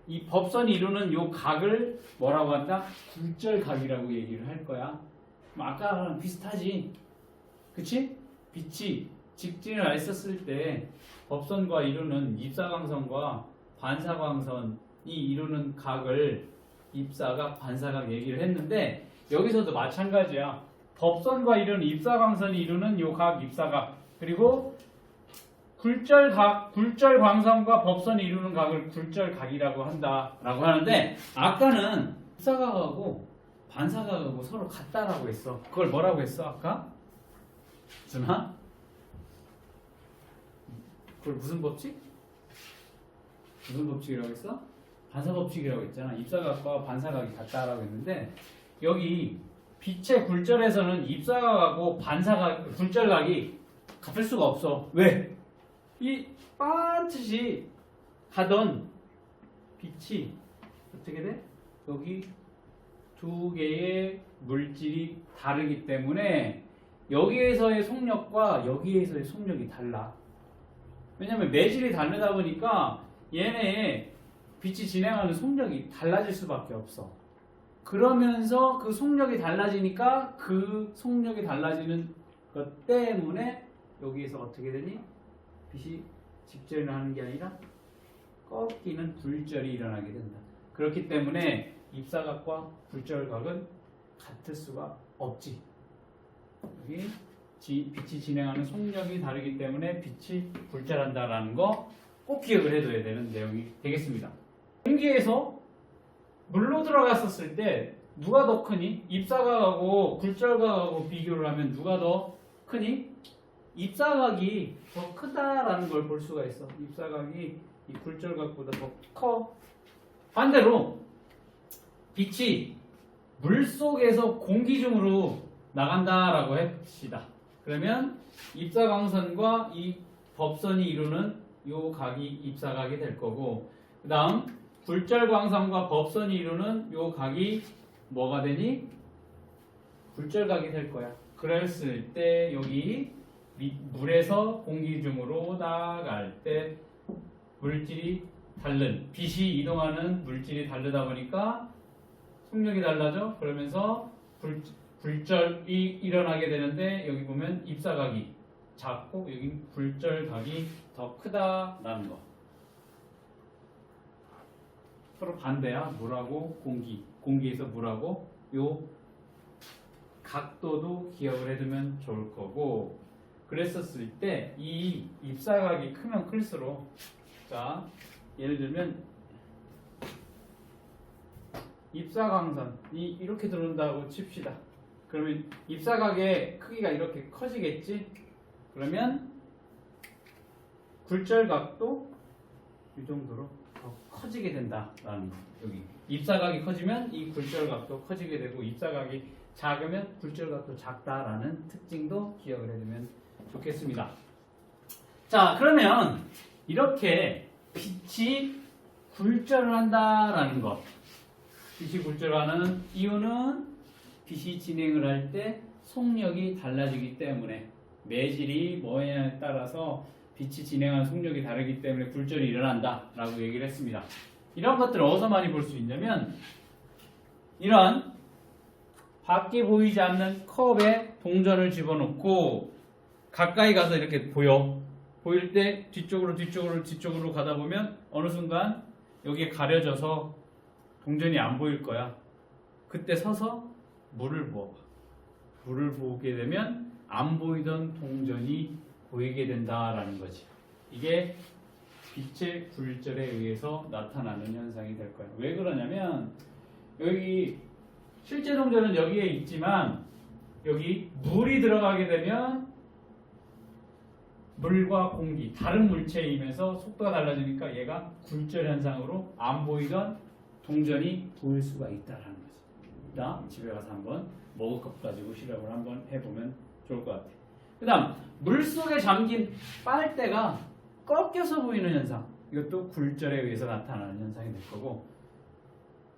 이 법선이 이루는 요 각을 뭐라고 한다? 굴절각이라고 얘기를 할 거야. 아까랑 비슷하지? 그치? 빛이 직진을 했었을 때 법선과 이루는 입사광선과 반사광선이 이루는 각을 입사각, 반사각 얘기를 했는데, 여기서도 마찬가지야. 법선과 이루는 입사광선이 이루는 요 각, 입사각, 그리고 굴절광선과 법선이 이루는 각을 굴절각이라고 한다라고 하는데, 아까는 입사각하고 반사각하고 서로 같다라고 했어. 그걸 뭐라고 했어 아까? 준아? 그걸 무슨 법칙? 무슨 법칙이라고 했어? 반사법칙이라고 했잖아. 입사각과 반사각이 같다라고 했는데, 여기 빛의 굴절에서는 입사각하고 굴절각이 같을 수가 없어. 왜? 이 반드시 가던 빛이 어떻게 돼? 여기 두 개의 물질이 다르기 때문에 여기에서의 속력과 여기에서의 속력이 달라. 왜냐면 매질이 다르다 보니까 얘네의 빛이 진행하는 속력이 달라질 수밖에 없어. 그러면서 그 속력이 달라지니까 그 속력이 달라지는 것 때문에 여기에서 어떻게 되니? 빛이 직전을 하는 게 아니라 꺾이는 굴절이 일어나게 된다. 그렇기 때문에 입사각과 굴절각은 같을 수가 없지. 여기 빛이 진행하는 속력이 다르기 때문에 빛이 굴절한다라는 거 꼭 기억을 해둬야 되는 내용이 되겠습니다. 공기에서 물로 들어갔었을 때 누가 더 크니? 입사각하고 굴절각하고 비교를 하면 누가 더 크니? 입사각이 더 크다라는 걸 볼 수가 있어. 입사각이 이 굴절각보다 더 커. 반대로 빛이 물 속에서 공기 중으로 나간다라고 해봅시다. 그러면 입사광선과 이 법선이 이루는 요 각이 입사각이 될 거고, 그 다음 굴절광선과 법선이 이루는 요 각이 뭐가 되니? 굴절각이 될 거야. 그랬을 때 여기 물에서 공기 중으로 나갈 때 물질이 빛이 이동하는 물질이 다르다 보니까 속력이 달라져. 그러면서 굴절이 일어나게 되는데, 여기 보면 입사각이 작고 여기 굴절각이 더 크다라는 거. 서로 반대야. 물하고 공기에서 물하고. 요 각도도 기억을 해두면 좋을 거고, 그랬었을 때 이 입사각이 크면 클수록, 자 예를 들면 입사광선이 이렇게 들어온다고 칩시다. 그러면 입사각의 크기가 이렇게 커지겠지? 그러면 굴절각도 이 정도로 더 커지게 된다라는 거. 여기 입사각이 커지면 이 굴절각도 커지게 되고, 입사각이 작으면 굴절각도 작다라는 특징도 기억을 해두면 좋겠습니다. 자, 그러면 이렇게 빛이 굴절을 한다라는 것. 빛이 굴절하는 이유는 빛이 진행을 할 때 속력이 달라지기 때문에 매질이 뭐냐에 따라서 빛이 진행하는 속력이 다르기 때문에 굴절이 일어난다라고 얘기를 했습니다. 이런 것들을 어디서 많이 볼 수 있냐면 이런 밖에 보이지 않는 컵에 동전을 집어넣고 가까이 가서 이렇게 보일 때 뒤쪽으로 가다 보면 어느 순간 여기에 가려져서 동전이 안 보일 거야. 그때 서서 물을 부어봐. 물을 부게 되면 안 보이던 동전이 보이게 된다라는 거지. 이게 빛의 굴절에 의해서 나타나는 현상이 될 거야. 왜 그러냐면 여기 실제 동전은 여기에 있지만 여기 물이 들어가게 되면 물과 공기, 다른 물체이면서 속도가 달라지니까 얘가 굴절 현상으로 안 보이던 동전이 보일 수가 있다라는 거지. 이따 집에 가서 한번 먹을 것 가지고 실험을 한번 해보면 좋을 것 같아. 그 다음 물속에 잠긴 빨대가 꺾여서 보이는 현상. 이것도 굴절에 의해서 나타나는 현상이 될 거고.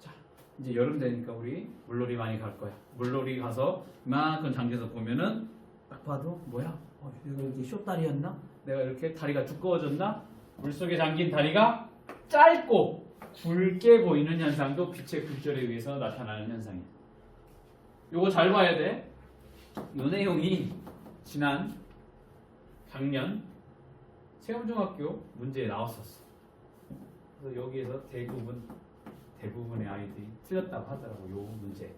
자, 이제 여름 되니까 우리 물놀이 많이 갈 거야. 물놀이 가서 이만큼 잠겨서 보면은 딱 봐도 뭐야? 이거 이렇게 쇼다리였나? 내가 이렇게 다리가 두꺼워졌나? 물속에 잠긴 다리가 짧고 굵게 보이는 현상도 빛의 굴절에 의해서 나타나는 현상이야. 요거 잘 봐야 돼. 요 내용이 지난 작년 세움중학교 문제에 나왔었어. 그래서 여기에서 대부분의 아이들이 틀렸다고 하더라고. 요 문제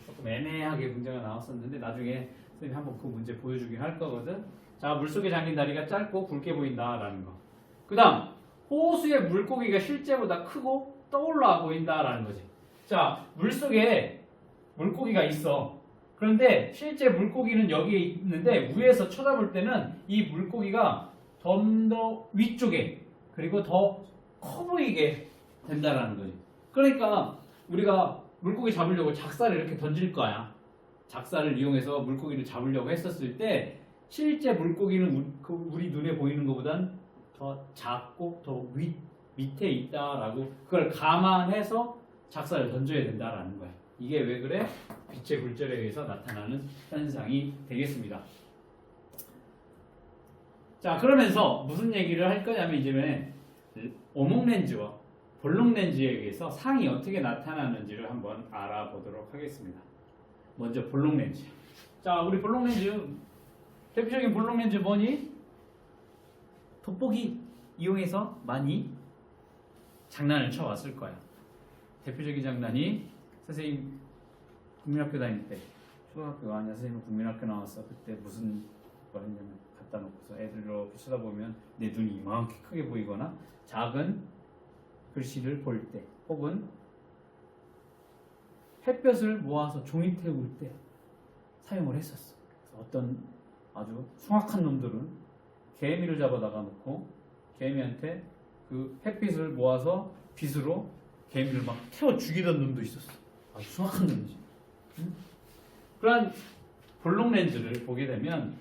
조금 애매하게 문제가 나왔었는데 나중에 선생님이 한번 그 문제 보여주긴 할 거거든. 자, 물속에 잠긴 다리가 짧고 굵게 보인다라는 거. 그 다음 호수의 물고기가 실제보다 크고 떠올라 보인다라는 거지. 자, 물속에 물고기가 있어. 그런데 실제 물고기는 여기에 있는데 위에서 쳐다볼 때는 이 물고기가 좀 더 위쪽에 그리고 더 커 보이게 된다라는 거지. 그러니까 우리가 물고기 잡으려고 작살을 이렇게 던질 거야. 작살을 이용해서 물고기를 잡으려고 했었을 때 실제 물고기는 우리 눈에 보이는 것보단 더 작고 더 밑에 있다라고 그걸 감안해서 작살을 던져야 된다라는 거야. 이게 왜 그래? 빛의 굴절에 의해서 나타나는 현상이 되겠습니다. 자, 그러면서 무슨 얘기를 할 거냐면 이제는 오목렌즈와 볼록렌즈에 의해서 상이 어떻게 나타나는지를 한번 알아보도록 하겠습니다. 먼저 볼록렌즈. 자, 우리 볼록렌즈 대표적인 볼록렌즈 뭐니? 돋보기 이용해서 많이 장난을 쳐왔을 거야. 대표적인 장난이 선생님 국민학교 다닐 때 초등학교가 아니라 선생님 국민학교 나왔어. 그때 무슨 걸 했냐면 갖다 놓고서 애들 이렇게 쳐다보면 내 눈이 이만하게 크게 보이거나 작은 글씨를 볼 때 혹은 햇볕을 모아서 종이 태울 때 사용을 했었어. 그래서 어떤 아주 숭악한 놈들은 개미를 잡아다가 놓고 개미한테 그 햇빛을 모아서 빛으로 개미를 막 태워 죽이던 놈도 있었어. 아주 숭악한 놈이지. 응? 그런 볼록렌즈를 보게 되면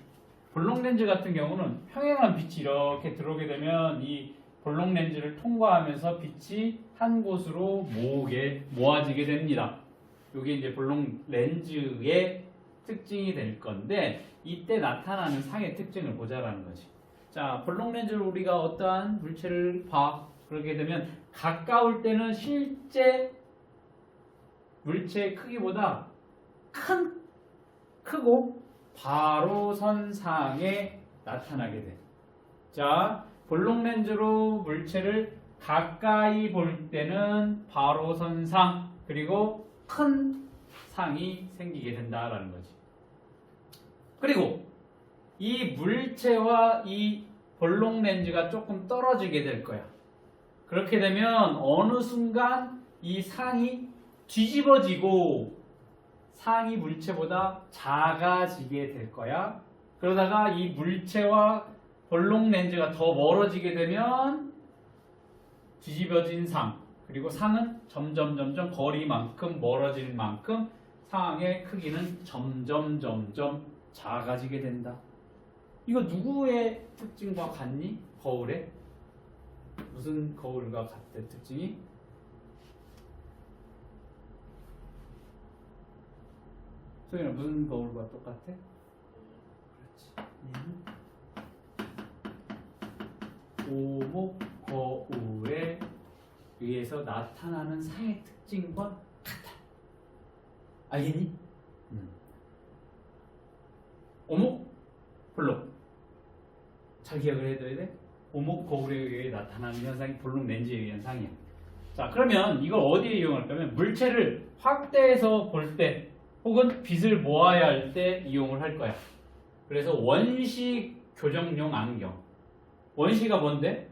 볼록렌즈 같은 경우는 평행한 빛이 이렇게 들어오게 되면 이 볼록렌즈를 통과하면서 빛이 한 곳으로 모아지게 됩니다. 이게 이제 볼록렌즈의 특징이 될 건데 이때 나타나는 상의 특징을 보자라는 거지. 자, 볼록렌즈를 우리가 어떠한 물체를 봐. 그렇게 되면 가까울 때는 실제 물체의 크기보다 크고 바로 선 상에 나타나게 돼. 자, 볼록렌즈로 물체를 가까이 볼 때는 바로 선상 그리고 큰 상이 생기게 된다라는 거지. 그리고 이 물체와 이 볼록렌즈가 조금 떨어지게 될 거야. 그렇게 되면 어느 순간 이 상이 뒤집어지고 상이 물체보다 작아지게 될 거야. 그러다가 이 물체와 볼록렌즈가 더 멀어지게 되면 뒤집어진 상 그리고 상은 점점 거리만큼 멀어질 만큼 상의 크기는 점점 작아지게 된다. 이거 누구의 특징과 같니? 거울에? 무슨 거울과 같대 특징이? 소연아 무슨 거울과 똑같아? 그렇지. 얘는 오목 거울에 의해서 나타나는 상의 특징과 같아. 알겠니? 오목 볼록. 잘 기억을 해둬야 돼. 오목 거울에 의해 나타나는 현상이 볼록 렌즈에 의한 상이야. 자, 그러면 이걸 어디에 이용할 거면 물체를 확대해서 볼 때 혹은 빛을 모아야 할 때 이용을 할 거야. 그래서 원시 교정용 안경. 원시가 뭔데?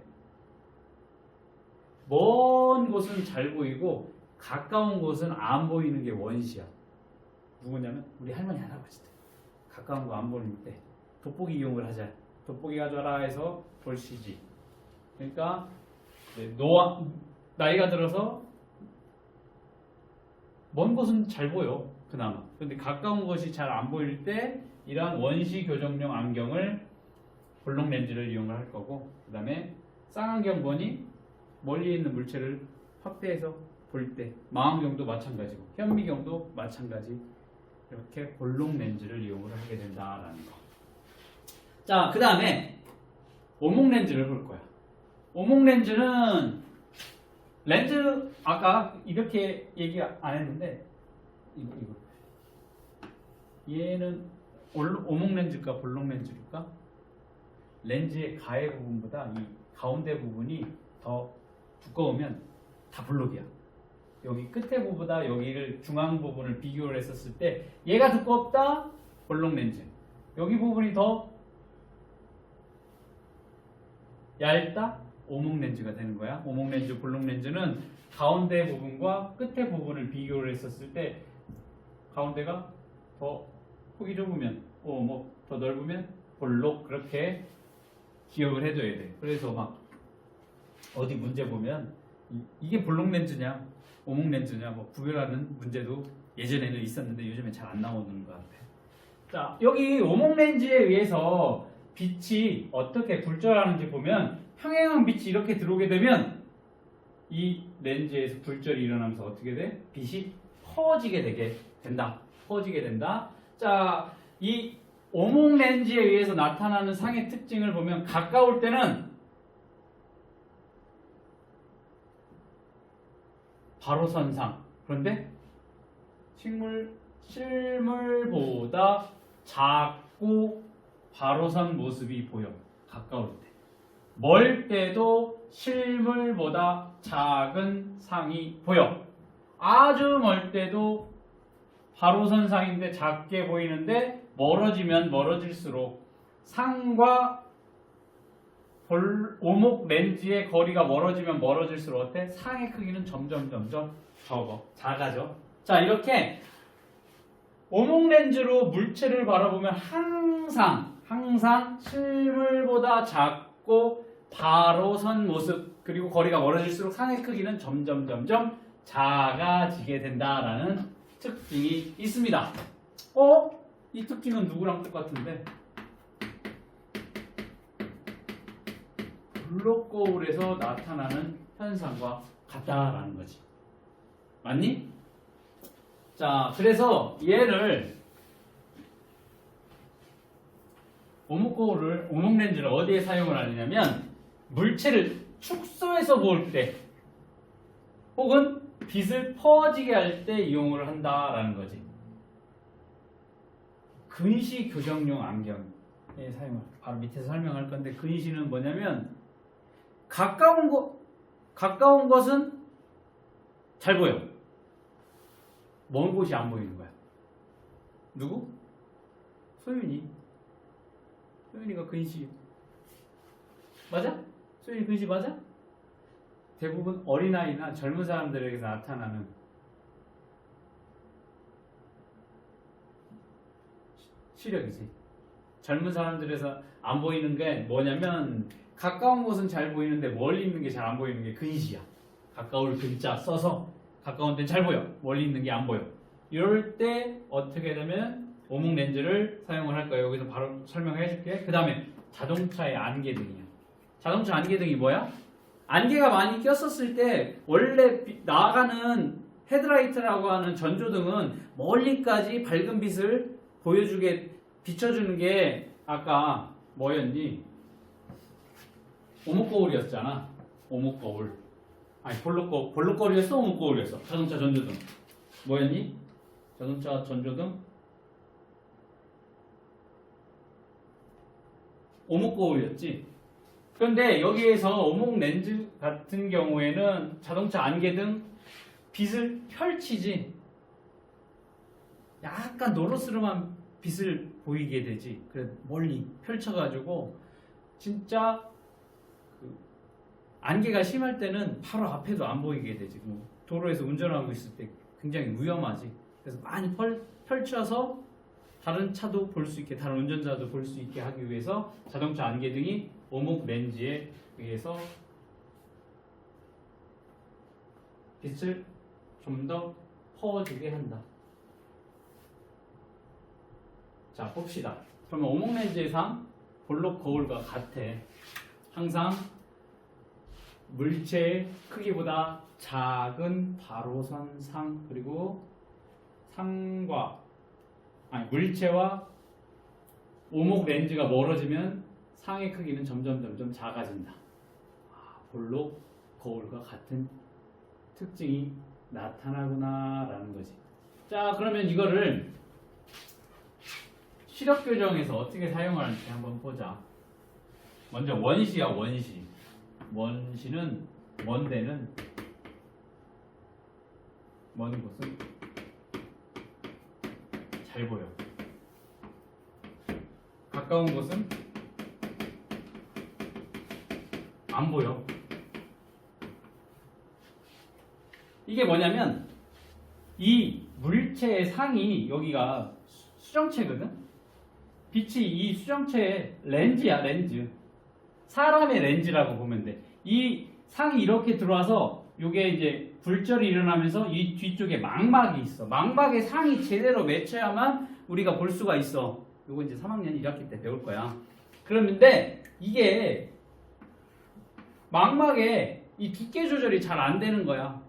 먼 곳은 잘 보이고 가까운 곳은 안 보이는 게 원시야. 누구냐면 우리 할머니 할아버지들. 가까운 거 안 보일 때 돋보기 이용을 하자. 돋보기 가져라 해서 볼시지. 그러니까 나이가 들어서 먼 곳은 잘 보여 그나마. 근데 가까운 것이 잘 안 보일 때 이러한 원시 교정용 안경을 볼록 렌즈를 이용을 할 거고, 그 다음에 쌍안경 보니 멀리 있는 물체를 확대해서 볼 때 망원경도 마찬가지고 현미경도 마찬가지. 이렇게 볼록 렌즈를 이용을 하게 된다라는 거. 자, 그 다음에 오목 렌즈를 볼 거야. 오목 렌즈는 렌즈 아까 이렇게 얘기 안 했는데 이거 얘는 오목 렌즈일까 볼록 렌즈일까? 렌즈의 가해 부분보다 이 가운데 부분이 더 두꺼우면 다 볼록이야. 여기 끝에 부분보다 여기를 중앙 부분을 비교를 했었을 때 얘가 두껍다 볼록 렌즈, 여기 부분이 더 얇다 오목 렌즈가 되는 거야. 오목 렌즈, 볼록 렌즈는 가운데 부분과 끝에 부분을 비교를 했었을 때 가운데가 더 폭이 좁으면 오목, 더 넓으면 볼록, 그렇게 기억을 해둬야 돼. 그래서 막 어디 문제 보면 이게 볼록 렌즈냐 오목 렌즈냐 뭐 구별하는 문제도 예전에는 있었는데 요즘에 잘 안 나오는 것 같아. 자, 여기 오목 렌즈에 의해서 빛이 어떻게 굴절하는지 보면 평행한 빛이 이렇게 들어오게 되면 이 렌즈에서 굴절이 일어나면서 어떻게 돼? 빛이 퍼지게 되게 된다. 퍼지게 된다. 자, 이 오목 렌즈에 의해서 나타나는 상의 특징을 보면 가까울 때는 바로 선상. 그런데 실물보다 작고 바로 선 모습이 보여. 가까울 때. 멀 때도 실물보다 작은 상이 보여. 아주 멀 때도 바로 선 상인데 작게 보이는데 멀어지면 멀어질수록 상과 오목 렌즈의 거리가 멀어지면 멀어질수록 어때? 상의 크기는 점점 작아져. 자, 이렇게 오목 렌즈로 물체를 바라보면 항상 실물보다 작고 바로 선 모습, 그리고 거리가 멀어질수록 상의 크기는 점점 작아지게 된다라는 특징이 있습니다. 이 특징은 누구랑 똑같은데? 볼록 거울에서 나타나는 현상과 같다라는 거지. 맞니? 자, 그래서 얘를 오목 렌즈를 어디에 사용을 하느냐면 물체를 축소해서 볼 때 혹은 빛을 퍼지게 할 때 이용을 한다라는 거지. 근시 교정용 안경에 사용을 바로 밑에서 설명할 건데, 근시는 뭐냐면 가까운 것은 잘 보여. 먼 곳이 안 보이는 거야. 누구? 소윤이가 근시 맞아? 소윤이 근시 맞아? 대부분 어린아이나 젊은 사람들에게서 나타나는 시력이지. 젊은 사람들에서 안 보이는 게 뭐냐면 가까운 곳은 잘 보이는데 멀리 있는 게 잘 안 보이는 게 근시야. 가까울 근자 써서 가까운 데는 잘 보여. 멀리 있는 게 안 보여. 이럴 때 어떻게 되면 오목 렌즈를 사용을 할 거예요. 여기서 바로 설명해 줄게. 그 다음에 자동차의 안개등이야. 자동차 안개등이 뭐야? 안개가 많이 꼈었을 때 원래 나가는 헤드라이트라고 하는 전조등은 멀리까지 밝은 빛을 보여주게 비춰주는 게 아까 뭐였니? 오목거울이었잖아. 오목거울. 아니 볼록거울이었어? 오목거울이었어? 자동차 전조등. 뭐였니? 자동차 전조등? 오목거울이었지. 그런데 여기에서 오목 렌즈 같은 경우에는 자동차 안개등 빛을 펼치지. 약간 노르스름한 빛을 보이게 되지. 그래 멀리 펼쳐가지고 진짜 그 안개가 심할 때는 바로 앞에도 안 보이게 되지. 뭐 도로에서 운전하고 있을 때 굉장히 위험하지. 그래서 많이 펼쳐서 다른 차도 볼 수 있게, 다른 운전자도 볼 수 있게 하기 위해서 자동차 안개등이 오목 렌즈에 의해서 빛을 좀 더 퍼주게 한다. 자, 봅시다. 그러면 오목 렌즈의 상, 볼록 거울과 같아. 항상 물체의 크기보다 작은 바로선 상, 그리고 물체와 오목 렌즈가 멀어지면 상의 크기는 점점 작아진다. 볼록 거울과 같은 특징이 나타나구나 라는 거지. 자, 그러면 이거를 시력 교정에서 어떻게 사용하는지 한번 보자. 먼저 원시야, 원시. 원시는 먼 데는, 먼 곳은 잘 보여. 가까운 곳은 안 보여. 이게 뭐냐면 이 물체의 상이, 여기가 수정체거든. 빛이 이 수정체의 렌즈야, 렌즈. 사람의 렌즈라고 보면 돼. 이 상이 이렇게 들어와서 이게 이제 굴절이 일어나면서 이 뒤쪽에 망막이 있어. 망막에 상이 제대로 맺혀야만 우리가 볼 수가 있어. 이거 이제 3학년 1학기 때 배울 거야. 그런데 이게 망막에 이 두께 조절이 잘 안 되는 거야.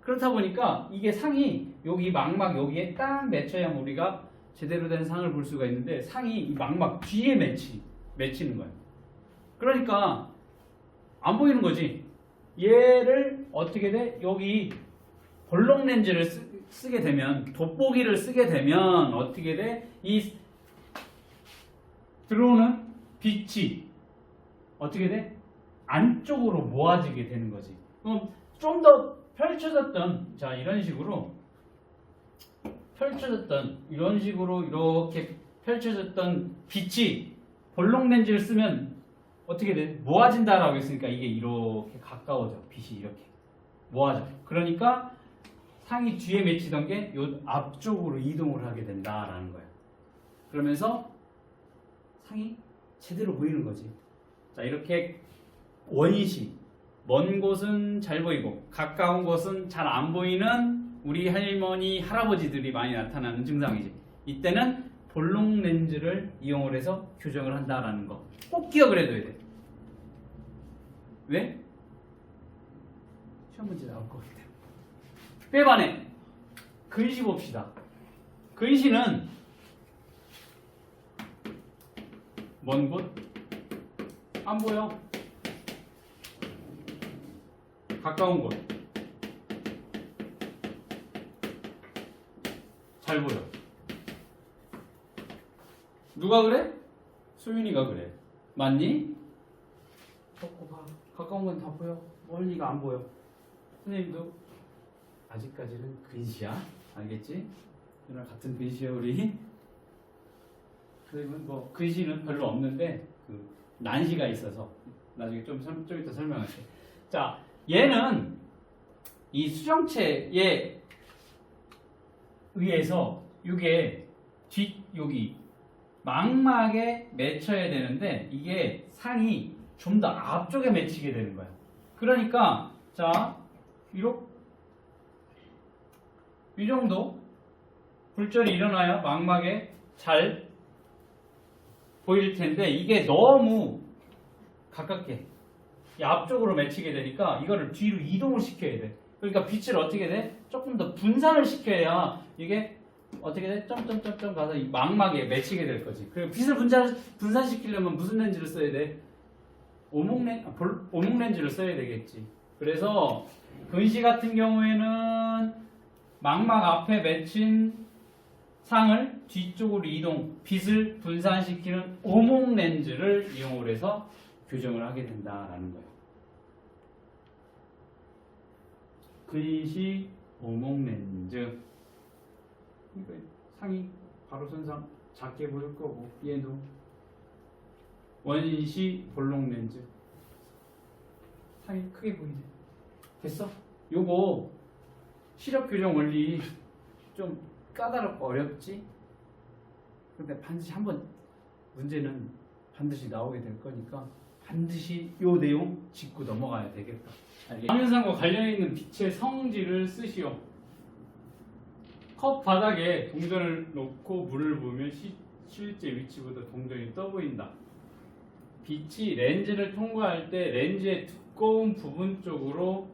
그렇다 보니까 이게 상이 여기 망막 여기에 딱 맺혀야만 우리가 제대로 된 상을 볼 수가 있는데, 상이 이 망막 뒤에 맺히는 거야. 그러니까 안 보이는 거지. 얘를 어떻게 돼? 여기 볼록 렌즈를 쓰게 되면, 돋보기를 쓰게 되면 어떻게 돼? 이 들어오는 빛이 어떻게 돼? 안쪽으로 모아지게 되는 거지. 그럼 좀 더 펼쳐졌던, 자, 이런 식으로 이렇게 펼쳐졌던 빛이 볼록 렌즈를 쓰면 어떻게 돼? 모아진다라고 했으니까 이게 이렇게 가까워져. 빛이 이렇게 모아져. 그러니까 상이 뒤에 맺히던 게 요 앞쪽으로 이동을 하게 된다라는 거야. 그러면서 상이 제대로 보이는 거지. 자, 이렇게 원시, 먼 곳은 잘 보이고 가까운 곳은 잘 안 보이는 우리 할머니, 할아버지들이 많이 나타나는 증상이지. 이때는 볼록 렌즈를 이용을 해서 교정을 한다라는 거 꼭 기억을 해둬야 돼. 왜? 시험 문제 나올 것 같아. 빼반에 근시 봅시다. 근시는 먼 곳 안 보여. 가까운 곳 잘 보여. 누가 그래? 수윤이가 그래. 맞니? 적고 봐. 가까운 건 다 보여. 멀리가 안 보여. 선생님도 아직까지는 근시야. 알겠지? 누나 같은 근시야 우리. 그러면 뭐 근시는 별로 없는데 그 난시가 있어서 나중에 좀 이따 설명할게. 자, 얘는 이 수정체에 의해서 이게 여기 망막에 맺혀야 되는데 이게 상이 좀 더 앞쪽에 맺히게 되는 거야. 그러니까 자, 이렇게 이 정도 굴절이 일어나야 망막에 잘 보일 텐데 이게 너무 가깝게 이 앞쪽으로 맺히게 되니까 이거를 뒤로 이동을 시켜야 돼. 그러니까 빛을 어떻게 돼? 조금 더 분산을 시켜야 이게 어떻게 돼? 점점점점 가서 이 망막에 맺히게 될 거지. 그리고 빛을 분산시키려면 무슨 렌즈를 써야 돼? 오목 렌즈를 써야 되겠지. 그래서 근시 같은 경우에는 망막 앞에 맺힌 상을 뒤쪽으로 빛을 분산시키는 오목 렌즈를 이용을 해서 교정을 하게 된다라는 거예요. 근시 오목 렌즈. 그러니까 상이 바로 선상 작게 보일 거고 얘도 원시 볼록 렌즈 상이 크게 보이지. 됐어? 요거 시력 교정 원리 좀 까다롭고 어렵지? 근데 반드시 한번 문제는 반드시 나오게 될 거니까 반드시 요 내용 짚고 넘어가야 되겠다. 화면상과 관련있는 빛의 성질을 쓰시오. 컵 바닥에 동전을 놓고 물을 부으면 실제 위치보다 동전이 떠 보인다. 빛이 렌즈를 통과할 때 렌즈의 두꺼운 부분 쪽으로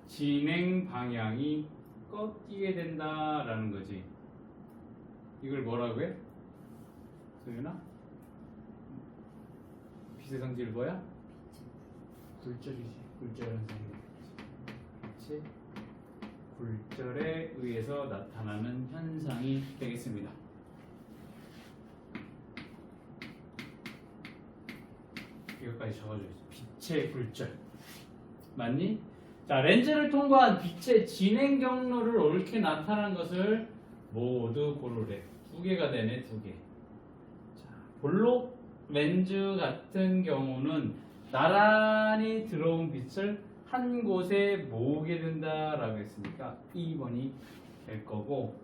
진행 방향이 꺾이게 된다라는 거지. 이걸 뭐라고 해? 소윤아? 빛의 성질 뭐야? 굴절이지. 굴절은 그치? 굴절에 의해서 나타나는 현상이 되겠습니다. 이것까지 적어줘야지. 빛의 굴절. 맞니? 자, 렌즈를 통과한 빛의 진행 경로를 옳게 나타난 것을 모두 고르래. 두 개가 되네, 두 개. 자, 볼록 렌즈 같은 경우는 나란히 들어온 빛을 한 곳에 모으게 된다라고 했으니까 2번이 될 거고,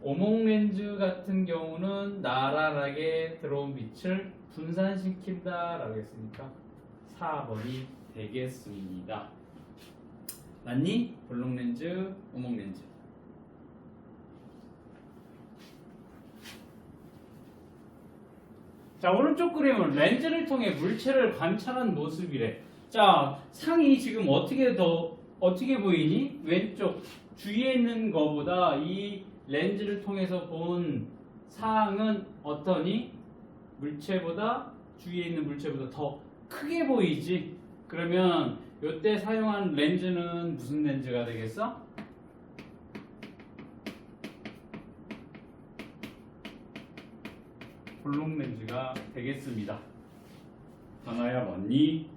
오목 렌즈 같은 경우는 나란하게 들어온 빛을 분산시킨다라고 했으니까 4번이 되겠습니다. 맞니? 볼록 렌즈, 오목 렌즈. 자, 오른쪽 그림은 렌즈를 통해 물체를 관찰한 모습이래. 자, 상이 지금 어떻게 보이니? 왼쪽 주위에 있는 거보다 이 렌즈를 통해서 본 상은 어떠니? 주위에 있는 물체보다 더 크게 보이지? 그러면 이때 사용한 렌즈는 무슨 렌즈가 되겠어? 볼록 렌즈가 되겠습니다. 하나야 맞니?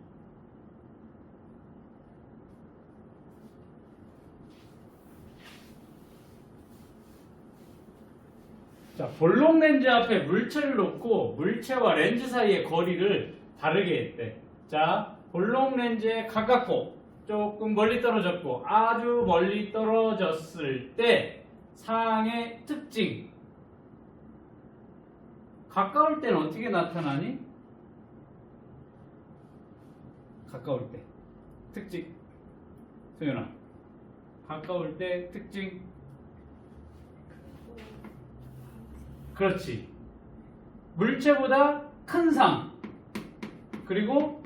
자, 볼록 렌즈 앞에 물체를 놓고 물체와 렌즈 사이의 거리를 다르게 했대. 자, 볼록 렌즈에 가깝고 조금 멀리 떨어졌고 아주 멀리 떨어졌을 때 상의 특징. 가까울 때는 어떻게 나타나니? 가까울 때 특징. 소연아, 가까울 때 특징. 그렇지. 물체보다 큰 상. 그리고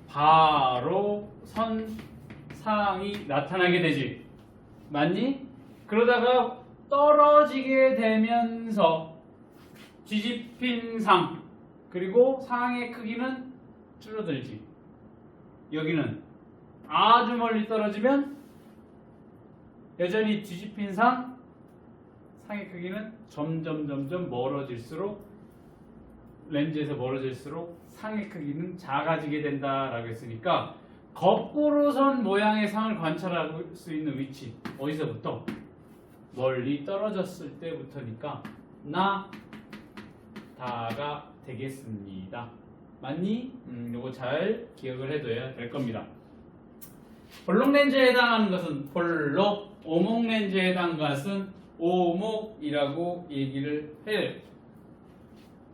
바로 선 상이 나타나게 되지. 맞니? 그러다가 떨어지게 되면서 뒤집힌 상. 그리고 상의 크기는 줄어들지. 여기는 아주 멀리 떨어지면 여전히 뒤집힌 상의 크기는 점점 멀어질수록 렌즈에서 멀어질수록 상의 크기는 작아지게 된다라고 했으니까 거꾸로 선 모양의 상을 관찰할 수 있는 위치 어디서부터? 멀리 떨어졌을 때부터니까 다가 되겠습니다. 맞니? 요거 잘 기억을 해둬야 될 겁니다. 볼록 렌즈에 해당하는 것은 볼록, 오목 렌즈에 해당하는 것은 오목이라고 얘기를 해요.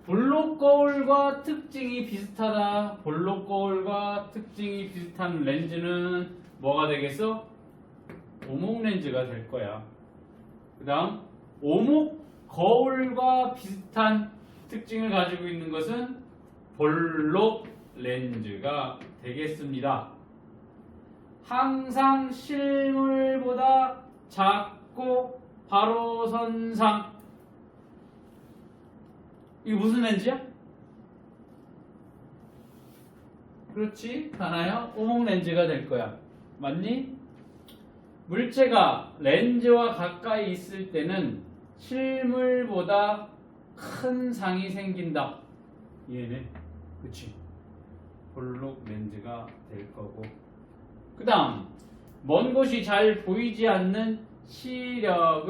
볼록 거울과 특징이 비슷하다. 볼록 거울과 특징이 비슷한 렌즈는 뭐가 되겠어? 오목 렌즈가 될 거야. 그 다음 오목 거울과 비슷한 특징을 가지고 있는 것은 볼록 렌즈가 되겠습니다. 항상 실물보다 작고 바로 선상. 이게 무슨 렌즈야? 그렇지, 다나야? 오목 렌즈가 될 거야. 맞니? 물체가 렌즈와 가까이 있을 때는 실물보다 큰 상이 생긴다. 이해네? 그치? 볼록 렌즈가 될 거고. 그 다음, 먼 곳이 잘 보이지 않는 시력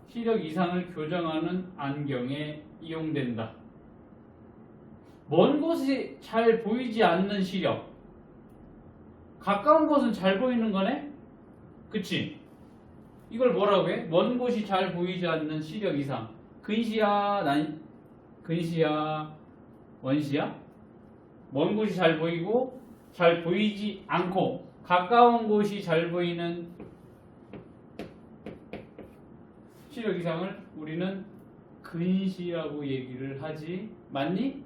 이상을 교정하는 안경에 이용된다. 먼 곳이 잘 보이지 않는 시력. 가까운 곳은 잘 보이는 거네? 그치? 이걸 뭐라고 해? 먼 곳이 잘 보이지 않는 시력 이상. 근시야, 근시야, 원시야? 먼 곳이 잘 보이고 잘 보이지 않고 가까운 곳이 잘 보이는 시력 이상을 우리는 근시라고 얘기를 하지. 맞니?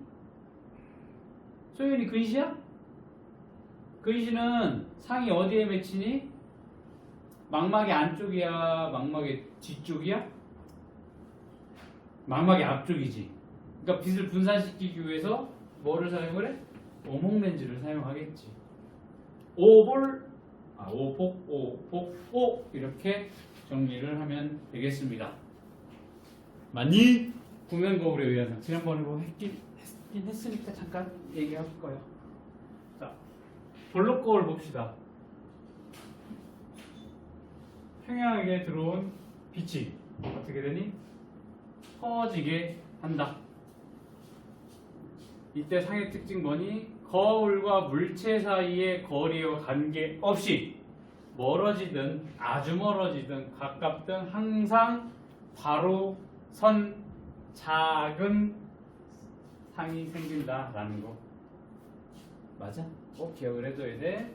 소윤이 근시야? 근시는 상이 어디에 맺히니? 망막의 안쪽이야? 망막의 뒤쪽이야? 망막의 앞쪽이지. 그러니까 빛을 분산시키기 위해서 뭐를 사용을 해? 오목 렌즈를 사용하겠지. 오복, 오 이렇게 정리를 하면 되겠습니다. 맞니? 구면 거울에 의해서 지난번에 뭐 했긴 했으니까 잠깐 얘기할 거예요. 자, 볼록 거울 봅시다. 평양에게 들어온 빛이 어떻게 되니? 퍼지게 한다. 이때 상의 특징 뭐니? 거울과 물체 사이의 거리와 관계없이 멀어지든 아주 멀어지든 가깝든 항상 바로 선 작은 상이 생긴다라는 거. 맞아? 꼭 기억을 해줘야 돼.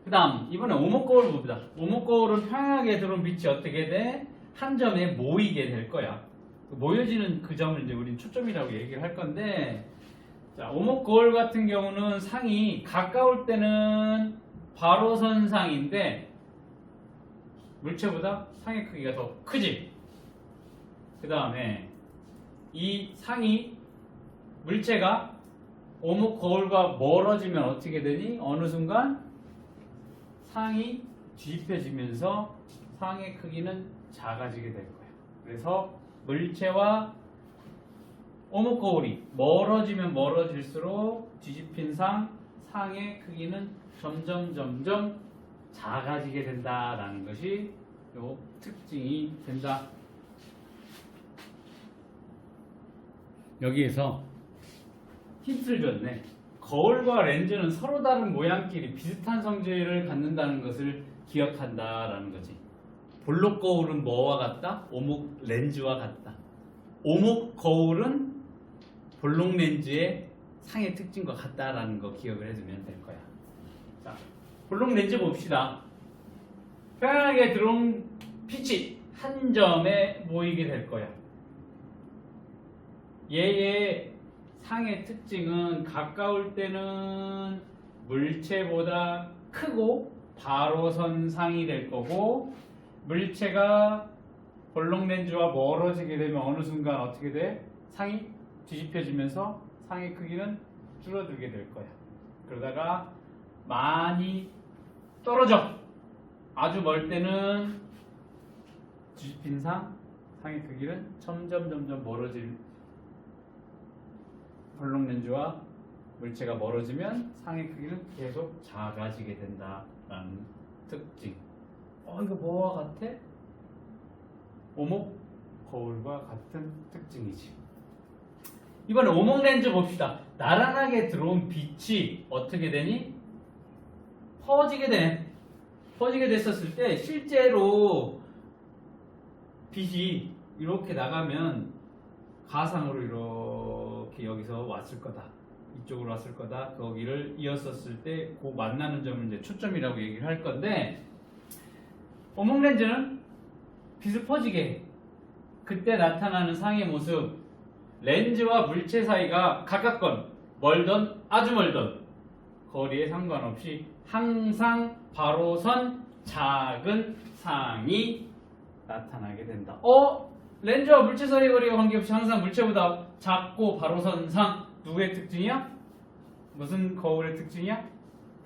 그 다음 이번에 오목 거울 봅니다. 오목 거울은 평양하게 들어온 빛이 어떻게 돼? 한 점에 모이게 될 거야. 모여지는 그 점을 이제 우린 초점이라고 얘기를 할 건데, 자, 오목 거울 같은 경우는 상이 가까울 때는 바로 선상인데 물체보다 상의 크기가 더 크지. 그 다음에 이 상이 물체가 오목 거울과 멀어지면 어떻게 되니? 어느 순간 상이 뒤집혀지면서 상의 크기는 작아지게 될 거야. 그래서 물체와 오목 거울이 멀어지면 멀어질수록 뒤집힌 상의 크기는 점점 작아지게 된다라는 것이 요 특징이 된다. 여기에서 힌트를 줬네. 거울과 렌즈는 서로 다른 모양끼리 비슷한 성질을 갖는다는 것을 기억한다라는 거지. 볼록 거울은 뭐와 같다? 오목 렌즈와 같다. 오목 거울은 볼록 렌즈의 상의 특징과 같다라는 거 기억을 해두면 될 거야. 자, 볼록 렌즈 봅시다. 평양하게 들어온 빛이 한 점에 모이게 될 거야. 얘의 상의 특징은 가까울 때는 물체보다 크고 바로 선 상이 될 거고, 물체가 볼록 렌즈와 멀어지게 되면 어느 순간 어떻게 돼? 상이 뒤집혀지면서 상의 크기는 줄어들게 될 거야. 그러다가 많이 떨어져. 아주 멀 때는 뒤집힌 상의 크기는 점점 멀어질. 볼록 렌즈와 물체가 멀어지면 상의 크기는 계속 작아지게 된다라는 특징. 이거 뭐와 같아? 오목 거울과 같은 특징이지. 이번에 오목 렌즈 봅시다. 나란하게 들어온 빛이 어떻게 되니? 퍼지게 되네. 퍼지게 됐었을 때 실제로 빛이 이렇게 나가면 가상으로 이렇게 여기서 왔을 거다. 이쪽으로 왔을 거다. 거기를 이었었을 때 그 만나는 점을 이제 초점이라고 얘기를 할 건데, 오목 렌즈는 빛을 퍼지게 그때 나타나는 상의 모습. 렌즈와 물체 사이가 가깝건 멀던 아주 멀던 거리에 상관없이 항상 바로 선 작은 상이 나타나게 된다. 렌즈와 물체 사이의 거리가 관계없이 항상 물체보다 작고 바로 선 상. 누구의 특징이야? 무슨 거울의 특징이야?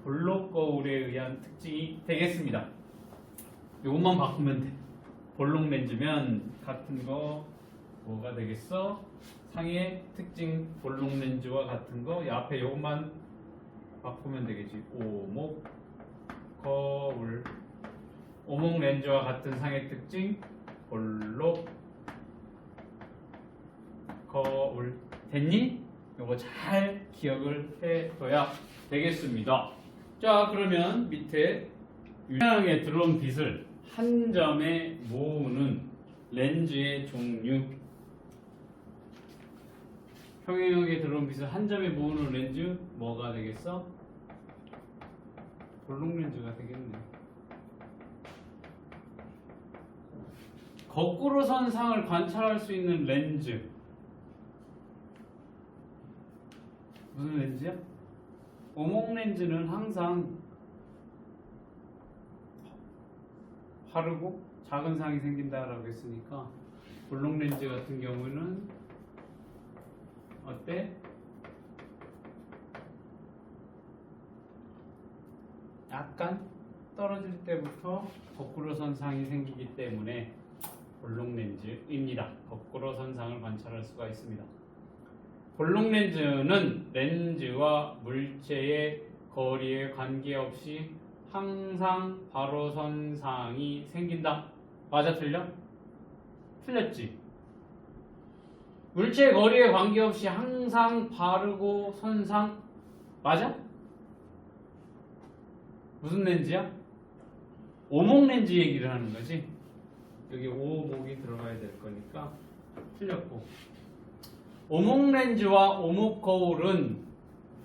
볼록 거울에 의한 특징이 되겠습니다. 이것만 바꾸면 돼. 볼록 렌즈면 같은 거 뭐가 되겠어? 상의 특징 볼록 렌즈와 같은 거. 이 앞에 이것만 바꾸면 되겠지. 오목 거울. 오목 렌즈와 같은 상의 특징 볼록 거울. 됐니? 이거 잘 기억을 해둬야 되겠습니다. 자, 그러면 밑에 유량하게 들어온 빛을 한 점에 모으는 렌즈의 종류. 평행하게 들어온 빛을 한 점에 모으는 렌즈 뭐가 되겠어? 볼록 렌즈가 되겠네. 거꾸로 선 상을 관찰할 수 있는 렌즈 무슨 렌즈야? 오목 렌즈는 항상 바르고 작은 상이 생긴다라고 했으니까 볼록 렌즈 같은 경우는 어때? 약간 떨어질 때부터 거꾸로 선 상이 생기기 때문에 볼록 렌즈입니다. 거꾸로 선 상을 관찰할 수가 있습니다. 볼록 렌즈는 렌즈와 물체의 거리에 관계없이 항상 바로 선 상이 생긴다. 맞아, 틀려? 틀렸지? 물체의 거리에 관계없이 항상 바르고 선상 맞아? 무슨 렌즈야? 오목 렌즈 얘기를 하는 거지. 여기 오목이 들어가야 될 거니까 틀렸고, 오목 렌즈와 오목 거울은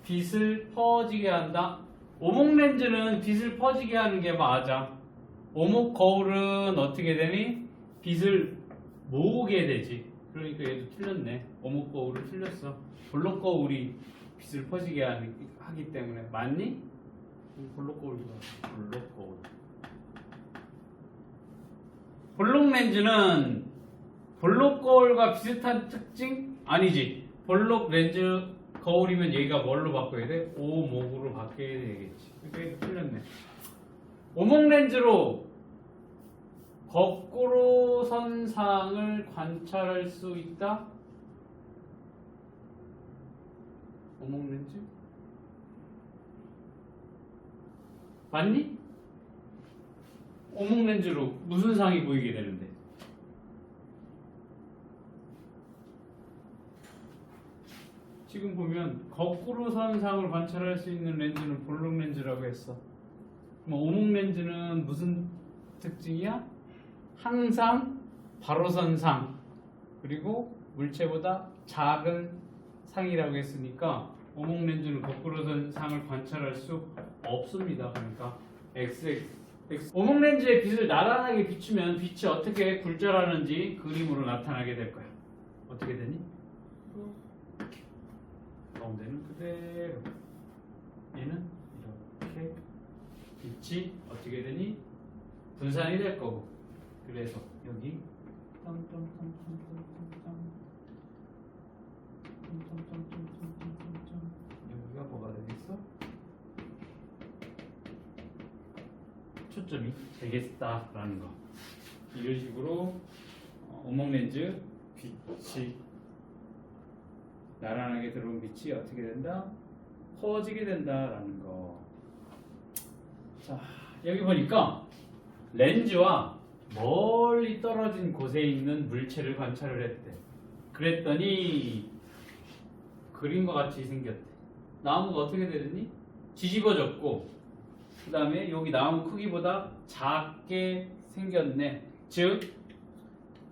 빛을 퍼지게 한다. 오목 렌즈는 빛을 퍼지게 하는 게 맞아. 오목 거울은 어떻게 되니? 빛을 모으게 되지. 그러니까 얘도 틀렸네. 오목 거울을 틀렸어. 볼록 거울이 빛을 퍼지게 하기 때문에 맞니? 볼록 거울 좋아. 볼록 거울. 볼록 렌즈는 볼록 거울과 비슷한 특징? 아니지. 볼록 렌즈 거울이면 얘가 뭘로 바꿔야 돼? 오목으로 바뀌어야 되겠지. 그러니까 틀렸네. 오목 렌즈로 거꾸로 선상을 관찰할 수 있다? 오목 렌즈? 맞니? 오목 렌즈로 무슨 상이 보이게 되는데? 지금 보면 거꾸로 선상을 관찰할 수 있는 렌즈는 볼록 렌즈라고 했어. 그럼 오목 렌즈는 무슨 특징이야? 항상 바로선 상, 그리고 물체보다 작은 상이라고 했으니까 오목 렌즈는 거꾸로 선 상을 관찰할 수 없습니다. 그러니까 XX. 오목 렌즈에 빛을 나란하게 비추면 빛이 어떻게 굴절하는지 그림으로 나타나게 될 거야. 어떻게 되니? 가운데는 그대로, 얘는 이렇게 빛이 어떻게 되니? 분산이 될 거고. 그래서 여기 여기가 뭐가 되겠어? 초점이 되겠다라는 거. 이런 식으로 오목 렌즈 빛이 나란하게 들어온 빛이 어떻게 된다? 퍼지게 된다라는 거. 자, 여기 보니까 렌즈와 멀리 떨어진 곳에 있는 물체를 관찰을 했대. 그랬더니 그림과 같이 생겼대. 나무가 어떻게 되더니 뒤집어졌고, 그 다음에 여기 나무 크기보다 작게 생겼네. 즉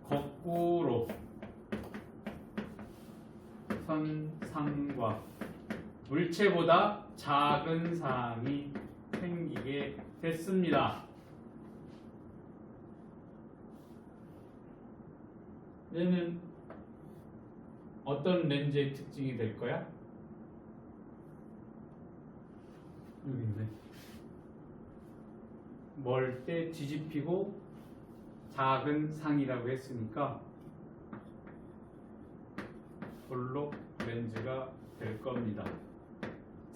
거꾸로 선상과 물체보다 작은 상이 생기게 됐습니다. 얘는 어떤 렌즈의 특징이 될 거야? 여기 있네. 멀 때 뒤집히고 작은 상이라고 했으니까 볼록 렌즈가 될 겁니다.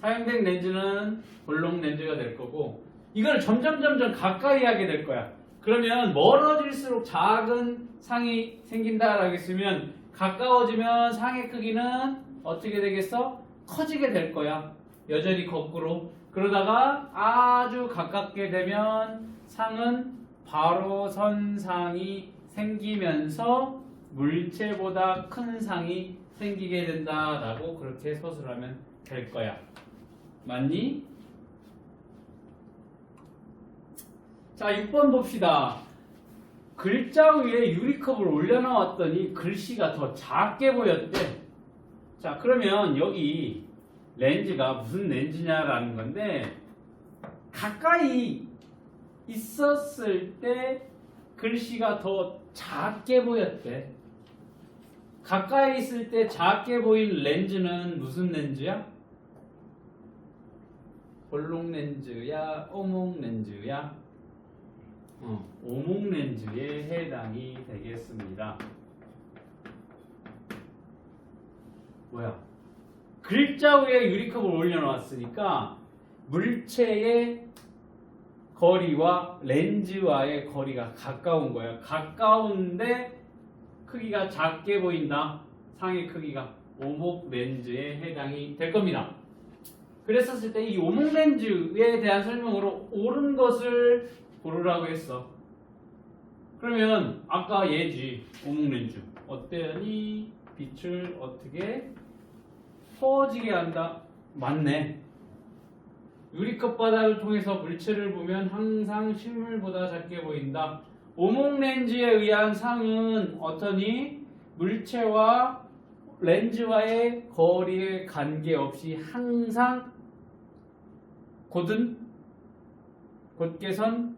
사용된 렌즈는 볼록 렌즈가 될 거고, 이걸 점점 가까이 하게 될 거야. 그러면 멀어질수록 작은 상이 생긴다라고 했으면 가까워지면 상의 크기는 어떻게 되겠어? 커지게 될 거야. 여전히 거꾸로. 그러다가 아주 가깝게 되면 상은 바로 선 상이 생기면서 물체보다 큰 상이 생기게 된다라고 그렇게 서술하면 될 거야. 맞니? 자, 6번 봅시다. 글자 위에 유리컵을 올려놓았더니 글씨가 더 작게 보였대. 자, 그러면 여기 렌즈가 무슨 렌즈냐라는 건데, 가까이 있었을 때 글씨가 더 작게 보였대. 가까이 있을 때 작게 보인 렌즈는 무슨 렌즈야? 볼록 렌즈야? 오목 렌즈야? 오목 렌즈에 해당이 되겠습니다. 뭐야? 글자 위에 유리컵을 올려놓았으니까 물체의 거리와 렌즈와의 거리가 가까운 거야. 가까운데 크기가 작게 보인다. 상의 크기가 오목 렌즈에 해당이 될 겁니다. 그랬었을 때 이 오목 렌즈에 대한 설명으로 옳은 것을 고르라고 했어. 그러면 아까 얘지, 오목 렌즈. 어때니? 빛을 어떻게 퍼지게 한다. 맞네. 유리컵 바닥을 통해서 물체를 보면 항상 실물보다 작게 보인다. 오목 렌즈에 의한 상은 어떠니? 물체와 렌즈와의 거리에 관계없이 항상 곧게선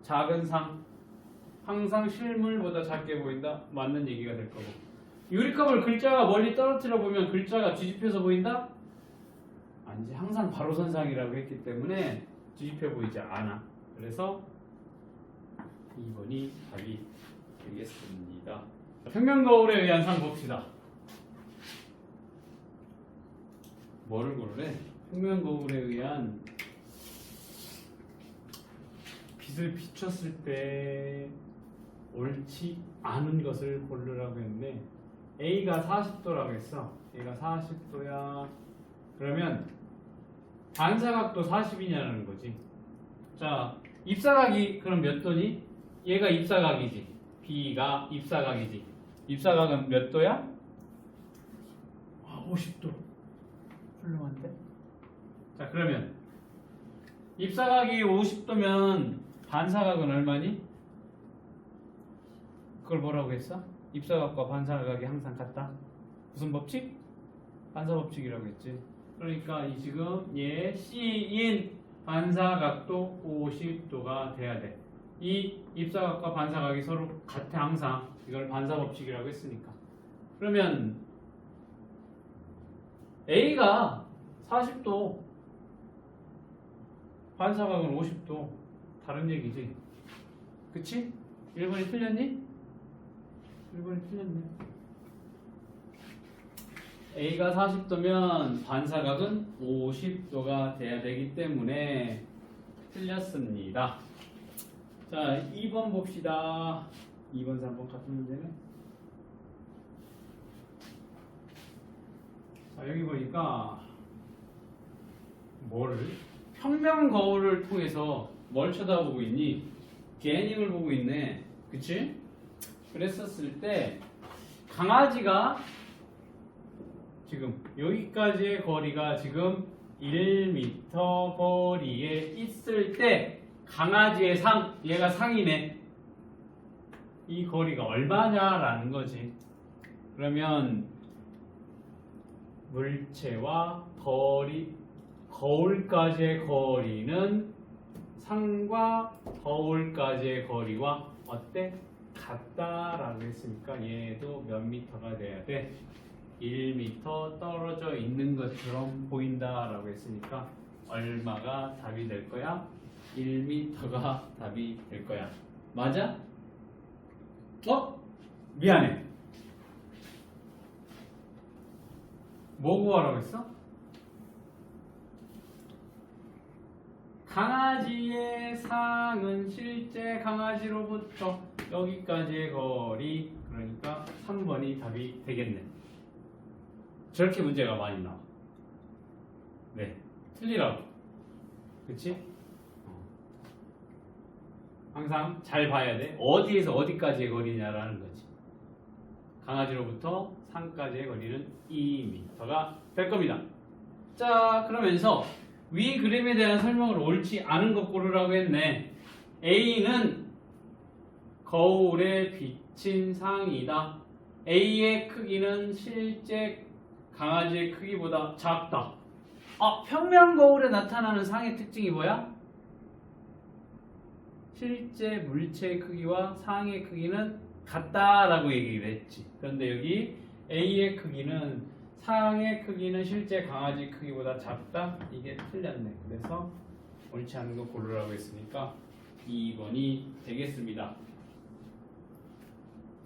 작은 상, 항상 실물보다 작게 보인다. 맞는 얘기가 될 거고. 유리컵을 글자가 멀리 떨어뜨려 보면 글자가 뒤집혀서 보인다? 아니지. 항상 바로선상이라고 했기 때문에 뒤집혀 보이지 않아. 그래서 2번이 답이 되겠습니다. 평면거울에 의한 상 봅시다. 뭐를 고르래? 평면거울에 의한 빛을 비췄을 때 옳지 않은 것을 고르라고 했는데, A가 40도라고 했어. A가 40도야. 그러면 반사각도 40이냐는 거지. 자, 입사각이 그럼 몇 도니? 얘가 입사각이지. B가 입사각이지. 입사각은 몇 도야? 50도. 훌륭한데? 자, 그러면 입사각이 50도면 반사각은 얼마니? 그걸 뭐라고 했어? 입사각과 반사각이 항상 같다. 무슨 법칙? 반사법칙이라고 했지. 그러니까 이 지금 얘 C인 반사각도 50도가 돼야 돼. 이 입사각과 반사각이 서로 같아 항상. 이걸 반사법칙이라고 했으니까. 그러면 A가 40도, 반사각은 50도. 다른 얘기지. 그치? 1번이 틀렸니? 1번이 틀렸네. A가 40도면 반사각은 50도가 돼야 되기 때문에 틀렸습니다. 자, 2번 봅시다. 2번, 3번 같은 문제네. 자, 여기 보니까 뭐를? 평면 거울을 통해서 뭘 쳐다보고 있니? 개님을 보고 있네. 그치? 그랬었을 때 강아지가 지금 여기까지의 거리가 지금 1m 거리에 있을 때 강아지의 상, 얘가 상이네. 이 거리가 얼마냐라는 거지. 그러면 물체와 거울까지의 거리는 상과 거울까지의 거리와 어때? 같다라고 했으니까 얘도 몇 미터가 돼야 돼? 1미터 떨어져 있는 것처럼 보인다라고 했으니까 얼마가 답이 될 거야? 1미터가 답이 될 거야. 맞아? 미안해. 뭐 구하라고 했어? 강아지의 상은 실제 강아지로부터 여기까지의 거리, 그러니까 3번이 답이 되겠네. 저렇게 문제가 많이 나와. 네, 틀리라고. 그치? 항상 잘 봐야 돼. 어디에서 어디까지의 거리냐라는 거지. 강아지로부터 상까지의 거리는 2m가 될 겁니다. 자, 그러면서 위 그림에 대한 설명을 옳지 않은 것 고르라고 했네. A는 거울에 비친 상이다. A의 크기는 실제 강아지의 크기보다 작다. 평면 거울에 나타나는 상의 특징이 뭐야? 실제 물체의 크기와 상의 크기는 같다라고 얘기를 했지. 그런데 여기 A의 크기는 상의 크기는 실제 강아지 크기보다 작다? 이게 틀렸네. 그래서 옳지 않은 거 고르라고 했으니까 2번이 되겠습니다.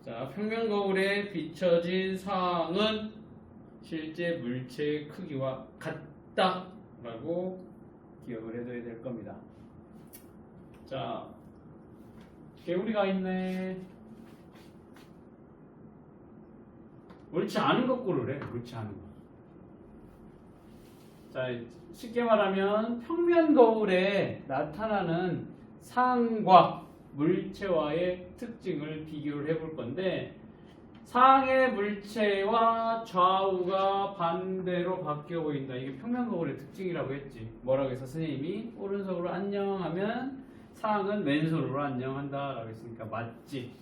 자, 평면 거울에 비춰진 상은 실제 물체의 크기와 같다라고 기억을 해둬야 될 겁니다. 자, 개구리가 있네. 옳지 않은 것 고르래. 옳지 않은 거. 자, 쉽게 말하면 평면 거울에 나타나는 상과 물체와의 특징을 비교를 해볼 건데, 상의 물체와 좌우가 반대로 바뀌어 보인다. 이게 평면 거울의 특징이라고 했지. 뭐라고 해서 선생님이 오른손으로 안녕하면 상은 왼손으로 안녕한다 라고 했으니까 맞지.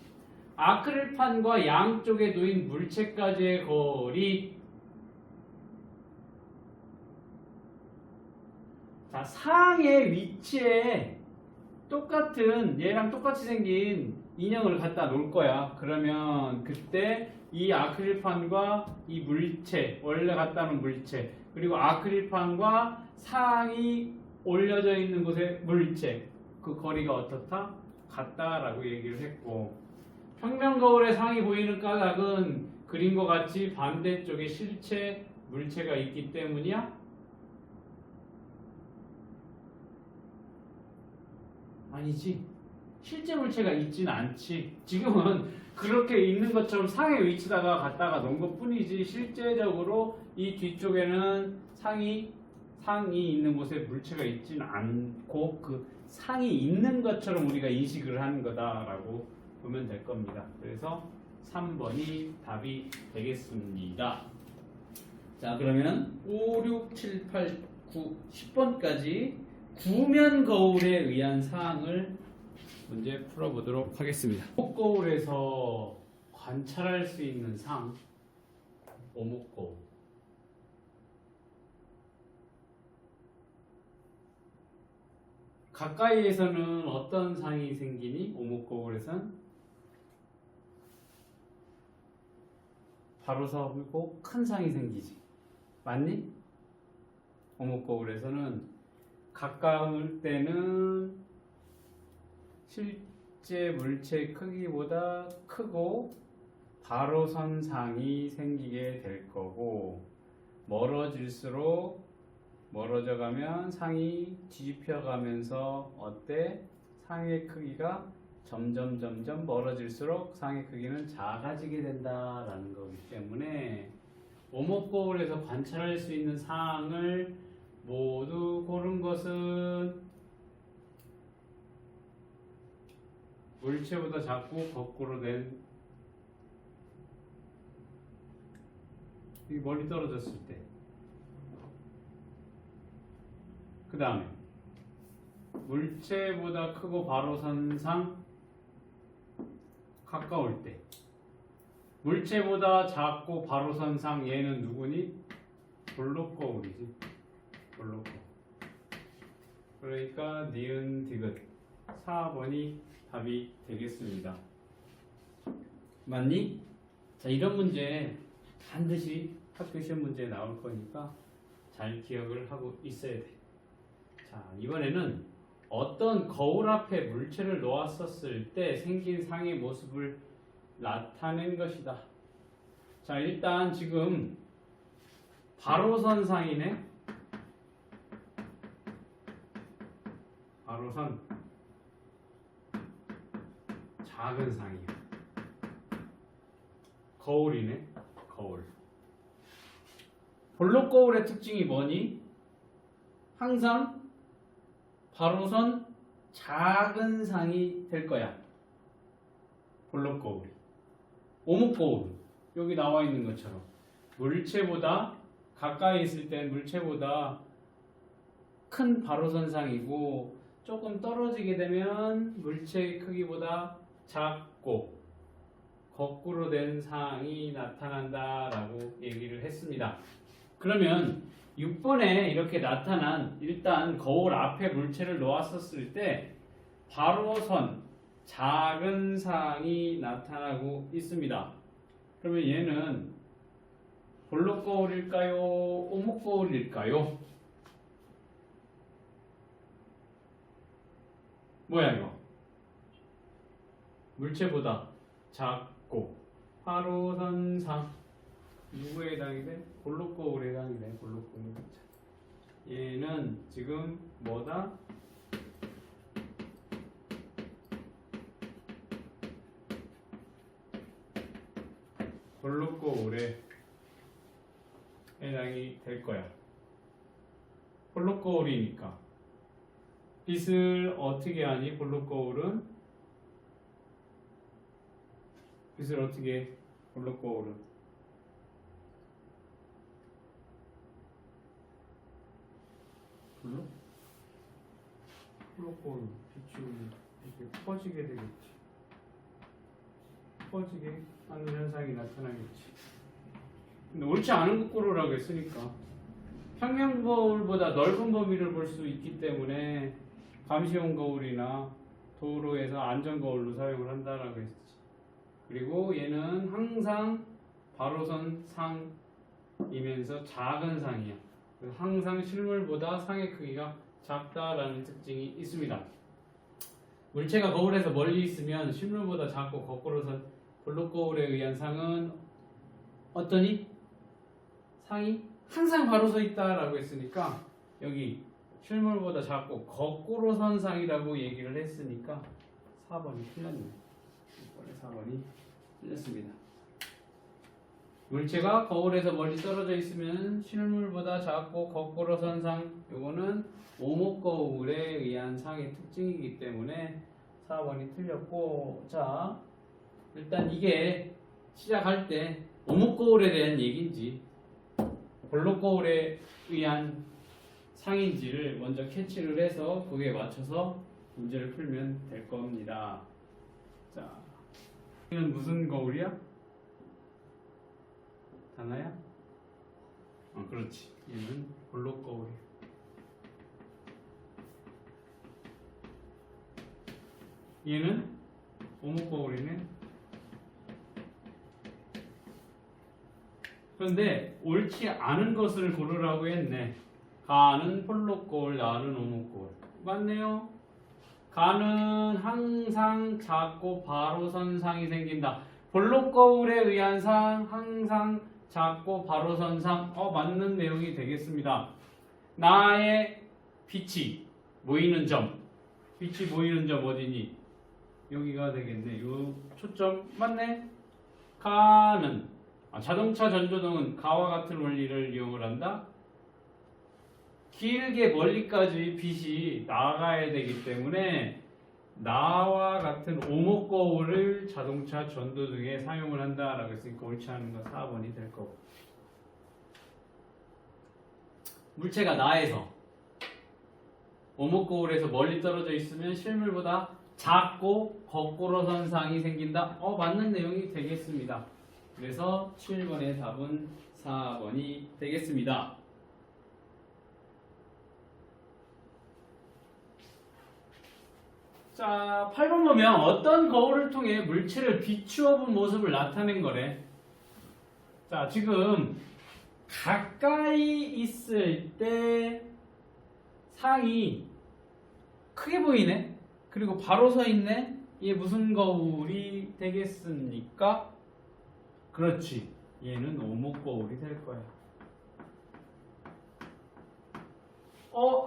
아크릴판과 양쪽에 놓인 물체까지의 거리. 자, 상의 위치에 똑같은 얘랑 똑같이 생긴 인형을 갖다 놓을 거야. 그러면 그때 이 아크릴판과 이 물체, 원래 갖다 놓은 물체, 그리고 아크릴판과 상이 올려져 있는 곳의 물체, 그 거리가 어떻다? 같다라고 얘기를 했고, 평면 거울에 상이 보이는 까닭은 그림과 같이 반대쪽에 실체 물체가 있기 때문이야? 아니지. 실제 물체가 있지는 않지. 지금은 그렇게 있는 것처럼 상의 위치다가 갖다가 놓은 것 뿐이지, 실제적으로 이 뒤쪽에는 상이 있는 곳에 물체가 있지는 않고 그 상이 있는 것처럼 우리가 인식을 하는 거다라고 보면 될 겁니다. 그래서 3번이 답이 되겠습니다. 자, 그러면 5, 6, 7, 8, 9, 10번까지 구면 거울에 의한 사항을 문제 풀어보도록 하겠습니다. 오목거울에서 관찰할 수 있는 상, 오목거울. 가까이에서는 어떤 상이 생기니? 오목거울에선 바로 서고 큰 상이 생기지. 맞니? 오목거울에서는 가까울 때는 실제 물체 크기보다 크고 바로 선 상이 생기게 될 거고, 멀어질수록 멀어져 가면 상이 뒤집혀 가면서 어때? 상의 크기가 점점 멀어질수록 상의 크기는 작아지게 된다라는 거기 때문에 오목거울에서 관찰할 수 있는 상을 모두 고른 것은 물체보다 작고 거꾸로 된, 이 멀리 떨어졌을 때, 그 다음에 물체보다 크고 바로 선 상 가까울 때, 물체보다 작고 바로 선 상 얘는 누구니? 볼록거울이지. 볼록거울. 그러니까 니은 디귿 4번이 답이 되겠습니다. 맞니? 자, 이런 문제 반드시 학교 시험 문제에 나올 거니까 잘 기억을 하고 있어야 돼. 자, 이번에는 어떤 거울 앞에 물체를 놓았었을 때 생긴 상의 모습을 나타낸 것이다. 자, 일단 지금 바로선 상이네. 바로선 작은 상이야. 거울이네. 거울. 볼록 거울의 특징이 뭐니? 항상 바로선 작은 상이 될 거야. 볼록 거울이. 오목 거울. 여기 나와 있는 것처럼 물체보다 가까이 있을 땐 물체보다 큰 바로선상이고 조금 떨어지게 되면 물체의 크기보다 작고 거꾸로 된 상이 나타난다라고 얘기를 했습니다. 그러면 6번에 이렇게 나타난 일단 거울 앞에 물체를 놓았었을 때 바로선 작은 상이 나타나고 있습니다. 그러면 얘는 볼록 거울일까요? 오목 거울일까요? 뭐야 이거? 물체보다 작고 바로선상 누구에 해당이 돼? 볼록 거울에 해당이 돼. 볼록 거울. 얘는 지금 뭐다? 볼록 거울에 해당이 될 거야. 볼록 거울이니까. 빛을 어떻게 하니? 볼록 거울은 빛을 어떻게 해? 볼록 거울은 볼록 거울 빛이 이렇게 퍼지게 되겠지. 퍼지게 하는 현상이 나타나겠지. 근데 옳지 않은 거꾸로라고 했으니까 평면 거울보다 넓은 범위를 볼 수 있기 때문에 감시용 거울이나 도로에서 안전 거울로 사용을 한다라고 했지. 그리고 얘는 항상 바로선 상이면서 작은 상이야. 항상 실물보다 상의 크기가 작다라는 특징이 있습니다. 물체가 거울에서 멀리 있으면 실물보다 작고 거꾸로선 볼록 거울에 의한 상은 어떠니? 상이 항상 바로 서 있다라고 했으니까 여기 실물보다 작고 거꾸로 선 상이라고 얘기를 했으니까 4번이 틀렸네. 이번에 4번이 틀렸습니다. 물체가 거울에서 멀리 떨어져 있으면 실물보다 작고 거꾸로 선 상, 요거는 오목 거울에 의한 상의 특징이기 때문에 4번이 틀렸고, 자 일단 이게 시작할 때 오목 거울에 대한 얘기인지 볼록 거울에 의한 상인지를 먼저 캐치를 해서 그에 맞춰서 문제를 풀면 될 겁니다. 자, 이는 무슨 거울이야? 다나야? 그렇지. 얘는 볼록 거울이야. 얘는 오목 거울이네. 그런데 옳지 않은 것을 고르라고 했네. 가는 볼록 거울, 나는 오목 거울. 맞네요. 가는 항상 작고 바로 선상이 생긴다. 볼록 거울에 의한 상, 항상 작고 바로 선상. 맞는 내용이 되겠습니다. 나의 빛이 모이는 점. 빛이 모이는 점 어디니? 여기가 되겠네. 요 초점 맞네. 가는 자동차 전조등은 가와 같은 원리를 이용을 한다. 길게 멀리까지 빛이 나가야 되기 때문에 나와 같은 오목 거울을 자동차 전조등에 사용을 한다라고 했으니까 옳지 않은 건 4번이 될 거고. 물체가 나에서 오목 거울에서 멀리 떨어져 있으면 실물보다 작고 거꾸로 선상이 생긴다. 맞는 내용이 되겠습니다. 그래서 7번의 답은 4번이 되겠습니다. 자, 8번 보면 어떤 거울을 통해 물체를 비추어 본 모습을 나타낸 거래. 자, 지금 가까이 있을 때 상이 크게 보이네. 그리고 바로 서 있네. 이게 무슨 거울이 되겠습니까? 그렇지. 얘는 오목 거울이 될 거야.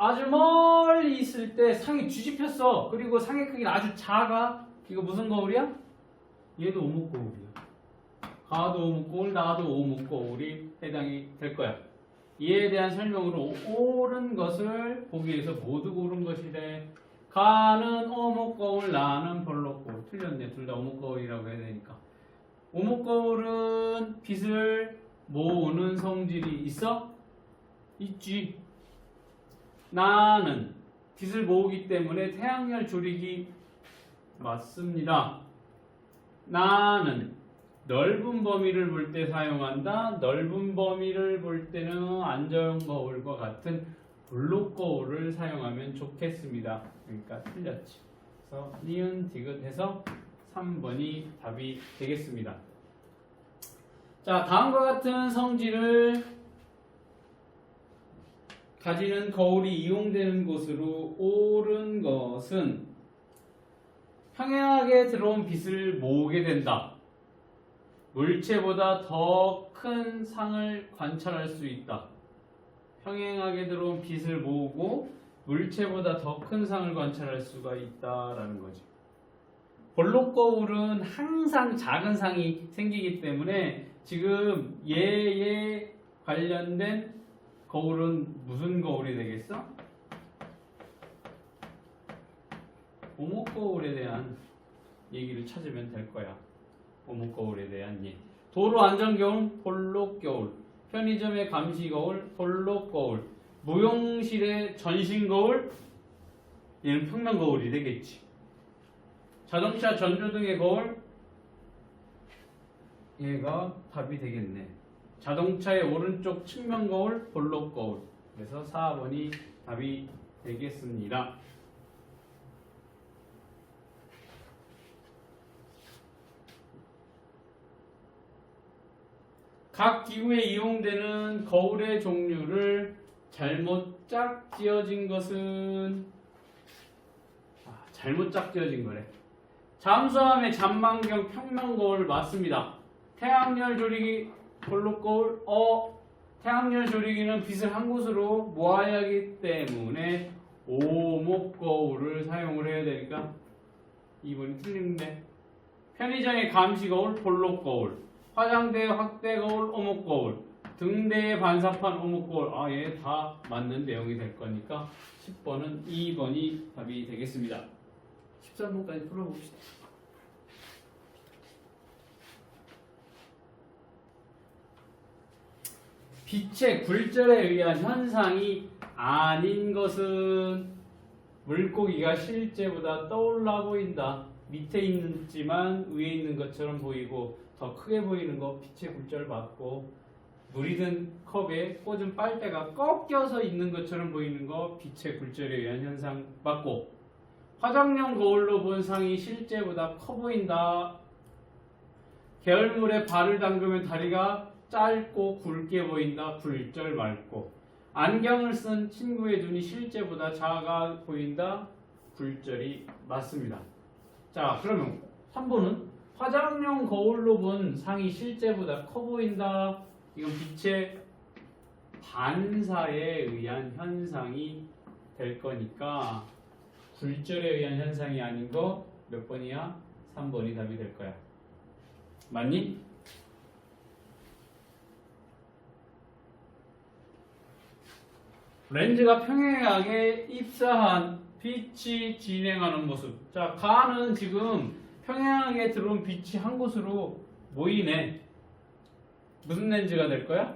아주 멀리 있을 때 상이 뒤집혔어. 그리고 상의 크기는 아주 작아. 이거 무슨 거울이야? 얘도 오목 거울이야. 가도 오목 거울, 나도 오목 거울이 해당이 될 거야. 이에 대한 설명으로 옳은 것을 보기 위해서 모두 고른 것이래. 가는 오목 거울, 나는 볼록 거울. 틀렸네. 둘 다 오목 거울이라고 해야 되니까. 오목 거울은 빛을 모으는 성질이 있어? 있지. 나는 빛을 모으기 때문에 태양열 조리기 맞습니다. 나는 넓은 범위를 볼 때 사용한다. 넓은 범위를 볼 때는 안전 거울과 같은 볼록 거울을 사용하면 좋겠습니다. 그러니까 틀렸지. 그래서 니은 디귿해서 3번이 답이 되겠습니다. 자, 다음과 같은 성질을 가지는 거울이 이용되는 곳으로 옳은 것은 평행하게 들어온 빛을 모으게 된다. 물체보다 더 큰 상을 관찰할 수 있다. 평행하게 들어온 빛을 모으고 물체보다 더 큰 상을 관찰할 수가 있다라는 거지. 볼록 거울은 항상 작은 상이 생기기 때문에 지금 얘에 관련된 거울은 무슨 거울이 되겠어? 오목 거울에 대한 얘기를 찾으면 될 거야. 오목 거울에 대한 얘기. 도로 안전 거울, 볼록 거울. 편의점의 감시 거울, 볼록 거울. 무용실의 전신 거울, 얘는 평면 거울이 되겠지. 자동차 전조등의 거울, 얘가 답이 되겠네. 자동차의 오른쪽 측면 거울, 볼록 거울. 그래서 4번이 답이 되겠습니다. 각 기구에 이용되는 거울의 종류를 잘못 짝지어진 것은 잘못 짝지어진 거래. 잠수함의 잔망경 평면 거울 맞습니다. 태양열 조리기 볼록 거울 태양열 조리기는 빛을 한 곳으로 모아야 하기 때문에 오목 거울을 사용을 해야 되니까 2번이 틀린데. 편의점의 감시 거울 볼록 거울, 화장대 확대 거울 오목 거울, 등대의 반사판 오목 거울. 얘 다 맞는 내용이 될 거니까 10번은 2번이 답이 되겠습니다. 13번까지 풀어봅시다. 빛의 굴절에 의한 현상이 아닌 것은 물고기가 실제보다 떠올라 보인다. 밑에 있지만 위에 있는 것처럼 보이고 더 크게 보이는 거 빛의 굴절 맞고, 물이 든 컵에 꽂은 빨대가 꺾여서 있는 것처럼 보이는 거 빛의 굴절에 의한 현상 맞고, 화장용 거울로 본 상이 실제보다 커 보인다. 게을물에 발을 담그면 다리가 짧고 굵게 보인다. 굴절 맞고, 안경을 쓴 친구의 눈이 실제보다 작아 보인다. 굴절이 맞습니다. 자, 그러면 3번은 화장용 거울로 본 상이 실제보다 커 보인다. 이건 빛의 반사에 의한 현상이 될 거니까 굴절에 의한 현상이 아닌 거 몇 번이야? 3번이 답이 될 거야. 맞니? 렌즈가 평행하게 입사한 빛이 진행하는 모습. 자, 가는 지금 평행하게 들어온 빛이 한 곳으로 모이네. 무슨 렌즈가 될 거야?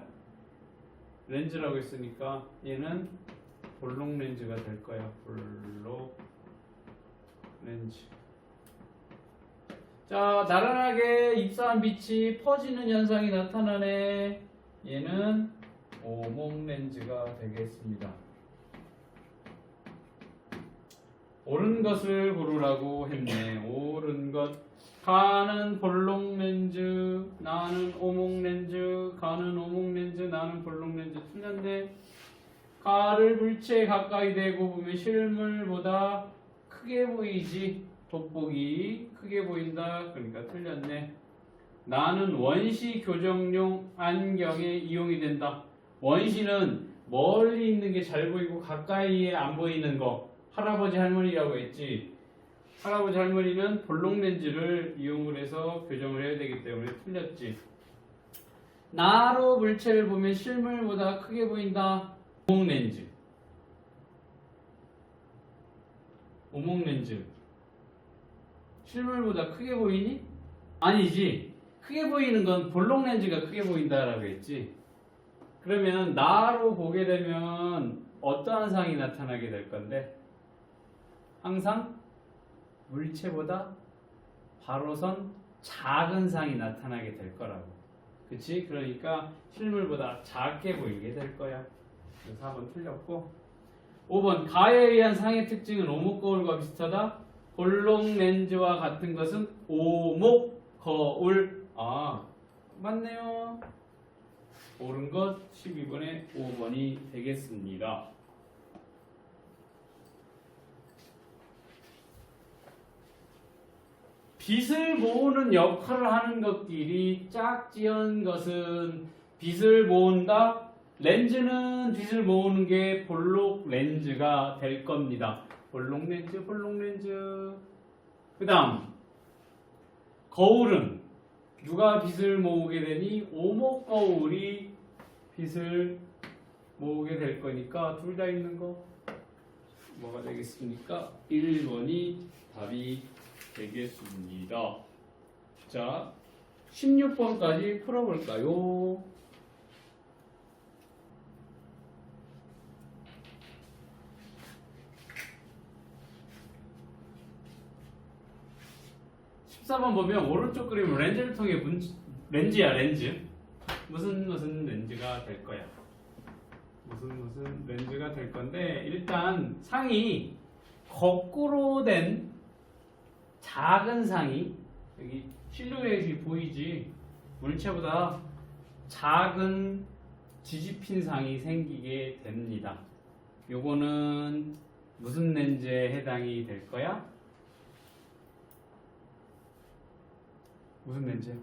렌즈라고 했으니까 얘는 볼록 렌즈가 될 거야. 볼록 렌즈. 자, 나란하게 입사한 빛이 퍼지는 현상이 나타나네. 얘는 오목 렌즈가 되겠습니다. 옳은 것을 고르라고 했네. 옳은 것. 가는 볼록 렌즈, 나는 오목 렌즈. 가는 오목 렌즈, 나는 볼록 렌즈. 틀렸네. 가를 물체에 가까이 대고 보면 실물보다 크게 보이지. 돋보기 크게 보인다. 그러니까 틀렸네. 나는 원시 교정용 안경에 이용이 된다. 원시는 멀리 있는 게 잘 보이고 가까이에 안 보이는 거. 할아버지 할머니라고 했지. 할아버지 할머니는 볼록 렌즈를 이용을 해서 교정을 해야 되기 때문에 틀렸지. 나로 물체를 보면 실물보다 크게 보인다. 오목 렌즈. 오목 렌즈. 실물보다 크게 보이니? 아니지. 크게 보이는 건 볼록 렌즈가 크게 보인다라고 했지. 그러면 나로 보게 되면 어떠한 상이 나타나게 될 건데? 항상 물체보다 바로선 작은 상이 나타나게 될 거라고. 그치? 그러니까 실물보다 작게 보이게 될 거야. 그래서 4번 틀렸고. 5번 가에 의한 상의 특징은 오목 거울과 비슷하다. 볼록 렌즈와 같은 것은 오목 거울. 아, 맞네요. 옳은 것 12번에 5번이 되겠습니다. 빛을 모으는 역할을 하는 것끼리 짝지은 것은 빛을 모은다. 렌즈는 빛을 모으는 게 볼록 렌즈가 될 겁니다. 볼록 렌즈, 볼록 렌즈. 그 다음 거울은 누가 빛을 모으게 되니? 오목 거울이 빛을 모으게 될 거니까 둘 다 있는 거 뭐가 되겠습니까? 1번이 답이 되겠습니다. 자, 16번까지 풀어볼까요? (14번) 보면 오른쪽 그림은 렌즈를 통해 렌즈야 렌즈. 무슨 렌즈가 될 거야. 무슨 렌즈가 될 건데, 일단 상이 거꾸로 된 작은 상이, 여기 실루엣이 보이지? 물체보다 작은 뒤집힌 상이 생기게 됩니다. 요거는 무슨 렌즈에 해당이 될 거야? 무슨 렌즈야?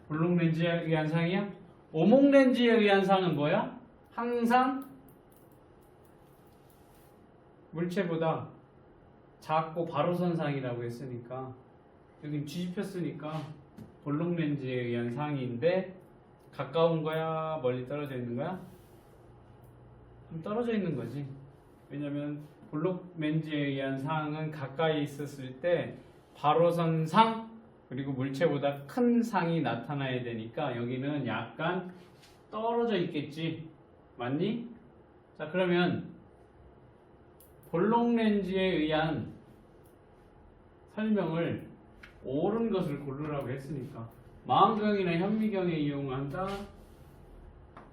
볼록 렌즈에 의한 상이야? 오목 렌즈에 의한 상은 뭐야? 항상 물체보다 작고 바로선 상이라고 했으니까, 여기 뒤집혔으니까 볼록 렌즈에 의한 상인데, 가까운 거야? 멀리 떨어져 있는 거야? 좀 떨어져 있는 거지. 왜냐면 볼록 렌즈에 의한 상은 가까이 있었을 때 바로선 상, 그리고 물체보다 큰 상이 나타나야 되니까 여기는 약간 떨어져 있겠지. 맞니? 자, 그러면 볼록 렌즈에 의한 설명을 옳은 것을 고르라고 했으니까 망원경이나 현미경에 이용한다?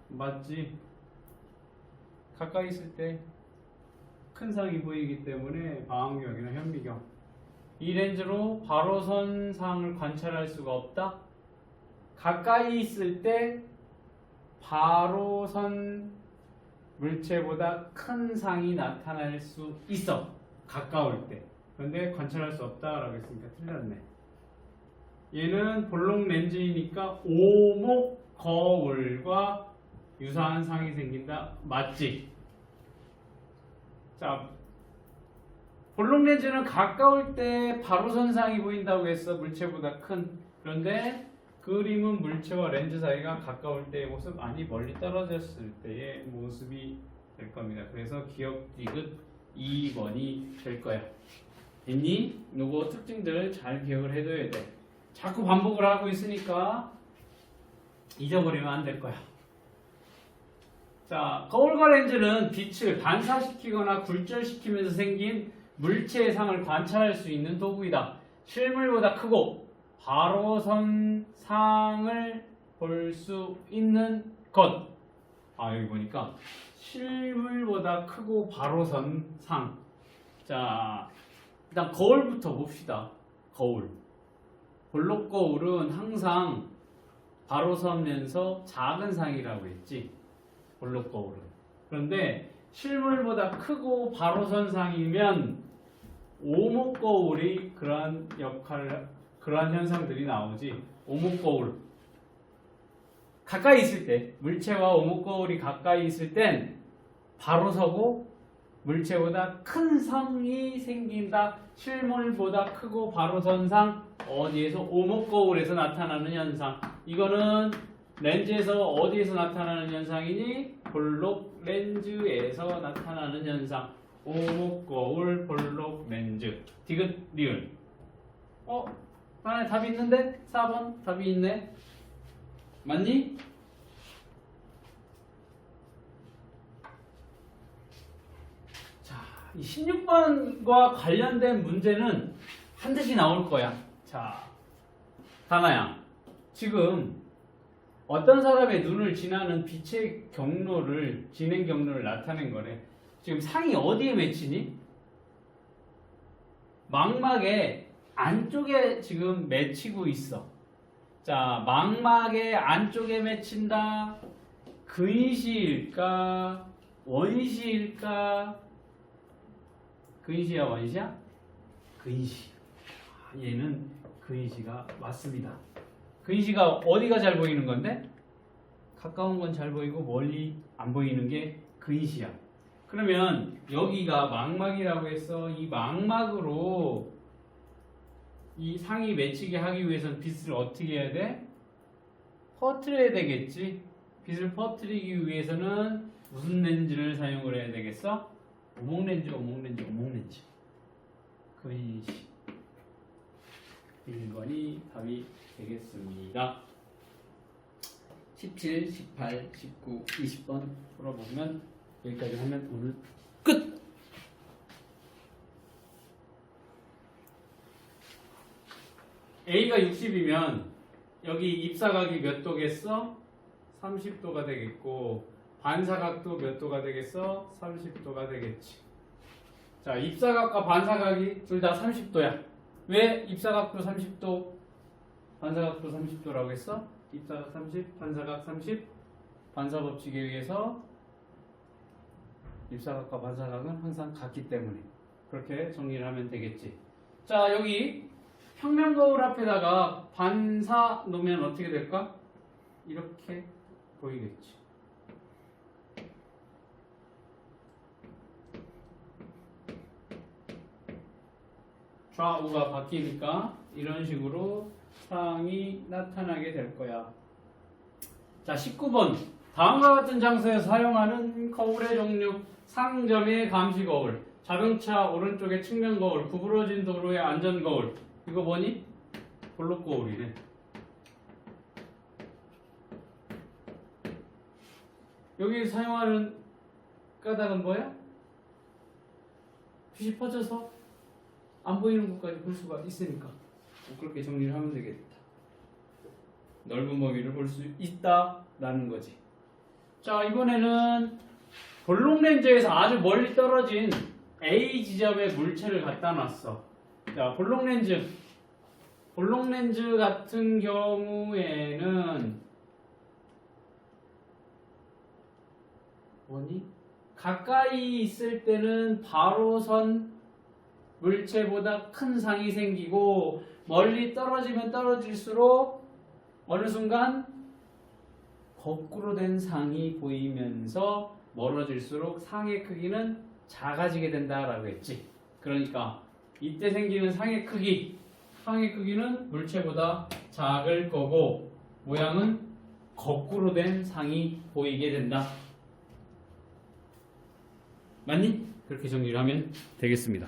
맞지? 가까이 있을 때 큰 상이 보이기 때문에 망원경이나 현미경, 이 렌즈로 바로선 상을 관찰할 수가 없다? 가까이 있을 때 바로선 물체보다 큰 상이 나타날 수 있어. 가까울 때. 그런데 관찰할 수 없다라고 했으니까 틀렸네. 얘는 볼록 렌즈이니까 오목 거울과 유사한 상이 생긴다. 맞지? 자, 볼록 렌즈는 가까울 때 바로선 상이 보인다고 했어. 물체보다 큰. 그런데 그림은 물체와 렌즈 사이가 가까울 때의 모습, 아니 멀리 떨어졌을 때의 모습이 될 겁니다. 그래서 기억 디귿 2번이 될 거야. 됐니? 요거 특징들 잘 기억을 해둬야 돼. 자꾸 반복을 하고 있으니까 잊어버리면 안 될 거야. 자, 거울과 렌즈는 빛을 반사시키거나 굴절시키면서 생긴 물체의 상을 관찰할 수 있는 도구이다. 실물보다 크고 바로선 상을 볼 수 있는 것. 아, 여기 보니까 실물보다 크고 바로 선 상. 자, 일단 거울부터 봅시다. 거울. 볼록 거울은 항상 바로 서면서 작은 상이라고 했지. 볼록 거울은. 그런데 실물보다 크고 바로 선 상이면 오목 거울이 그러한 그러한 현상들이 나오지. 오목 거울. 가까이 있을 때, 물체와 오목 거울이 가까이 있을 땐 바로 서고 물체보다 큰 성이 생긴다. 실물보다 크고 바로 선 상. 어디에서? 오목 거울에서 나타나는 현상. 이거는 렌즈에서 어디에서 나타나는 현상이니? 볼록 렌즈에서 나타나는 현상. 오목 거울, 볼록 렌즈. 디귿, 리을. 안에 답이 있는데? 4번 답이 있네. 맞니? 자, 이 16번과 관련된 문제는 반드시 나올 거야. 자, 다나야. 지금 어떤 사람의 눈을 지나는 빛의 경로를, 진행 경로를 나타낸 거래. 지금 상이 어디에 맺히니? 망막의 안쪽에 지금 맺히고 있어. 자, 망막의 안쪽에 맺힌다. 근시일까? 원시일까? 근시야, 원시야? 근시. 얘는 근시가 맞습니다. 근시가 어디가 잘 보이는 건데? 가까운 건 잘 보이고 멀리 안 보이는 게 근시야. 그러면 여기가 망막이라고 해서 이 망막으로 이 상이 맺히게 하기 위해서는 빛을 어떻게 해야 돼? 퍼뜨려야 되겠지. 빛을 퍼뜨리기 위해서는 무슨 렌즈를 사용을 해야 되겠어? 오목렌즈, 오목렌즈, 오목렌즈. 근시. 1번이 답이 되겠습니다. 17, 18, 19, 20번 풀어보면 여기까지 하면 오늘 끝! A가 60이면 여기 입사각이 몇 도겠어? 30도가 되겠고 반사각도 몇 도가 되겠어? 30도가 되겠지. 자, 입사각과 반사각이 둘 다 30도야. 왜 입사각도 30도, 반사각도 30도라고 했어? 입사각 30, 반사각 30. 반사법칙에 의해서 입사각과 반사각은 항상 같기 때문에 그렇게 정리를 하면 되겠지. 자, 여기 평면 거울 앞에다가 반사 놓으면 어떻게 될까? 이렇게 보이겠지. 좌우가 바뀌니까 이런 식으로 상이 나타나게 될 거야. 자, 19번. 다음과 같은 장소에서 사용하는 거울의 종류. 상점의 감시 거울, 자동차 오른쪽의 측면 거울, 구부러진 도로의 안전 거울. 이거 뭐니? 볼록 거울이네. 여기 사용하는 까닭은 뭐야? 빛이 퍼져서 안 보이는 곳까지 볼 수가 있으니까 그렇게 정리를 하면 되겠다. 넓은 범위를 볼 수 있다라는 거지. 자, 이번에는 볼록 렌즈에서 아주 멀리 떨어진 A 지점에 물체를 갖다 놨어. 자, 볼록 렌즈 같은 경우에는 뭐니? 가까이 있을 때는 바로 선 물체보다 큰 상이 생기고 멀리 떨어지면 떨어질수록 어느 순간 거꾸로 된 상이 보이면서 멀어질수록 상의 크기는 작아지게 된다라고 했지. 그러니까 이때 생기는 상의 크기는 물체보다 작을 거고 모양은 거꾸로 된 상이 보이게 된다. 맞니? 그렇게 정리를 하면 되겠습니다.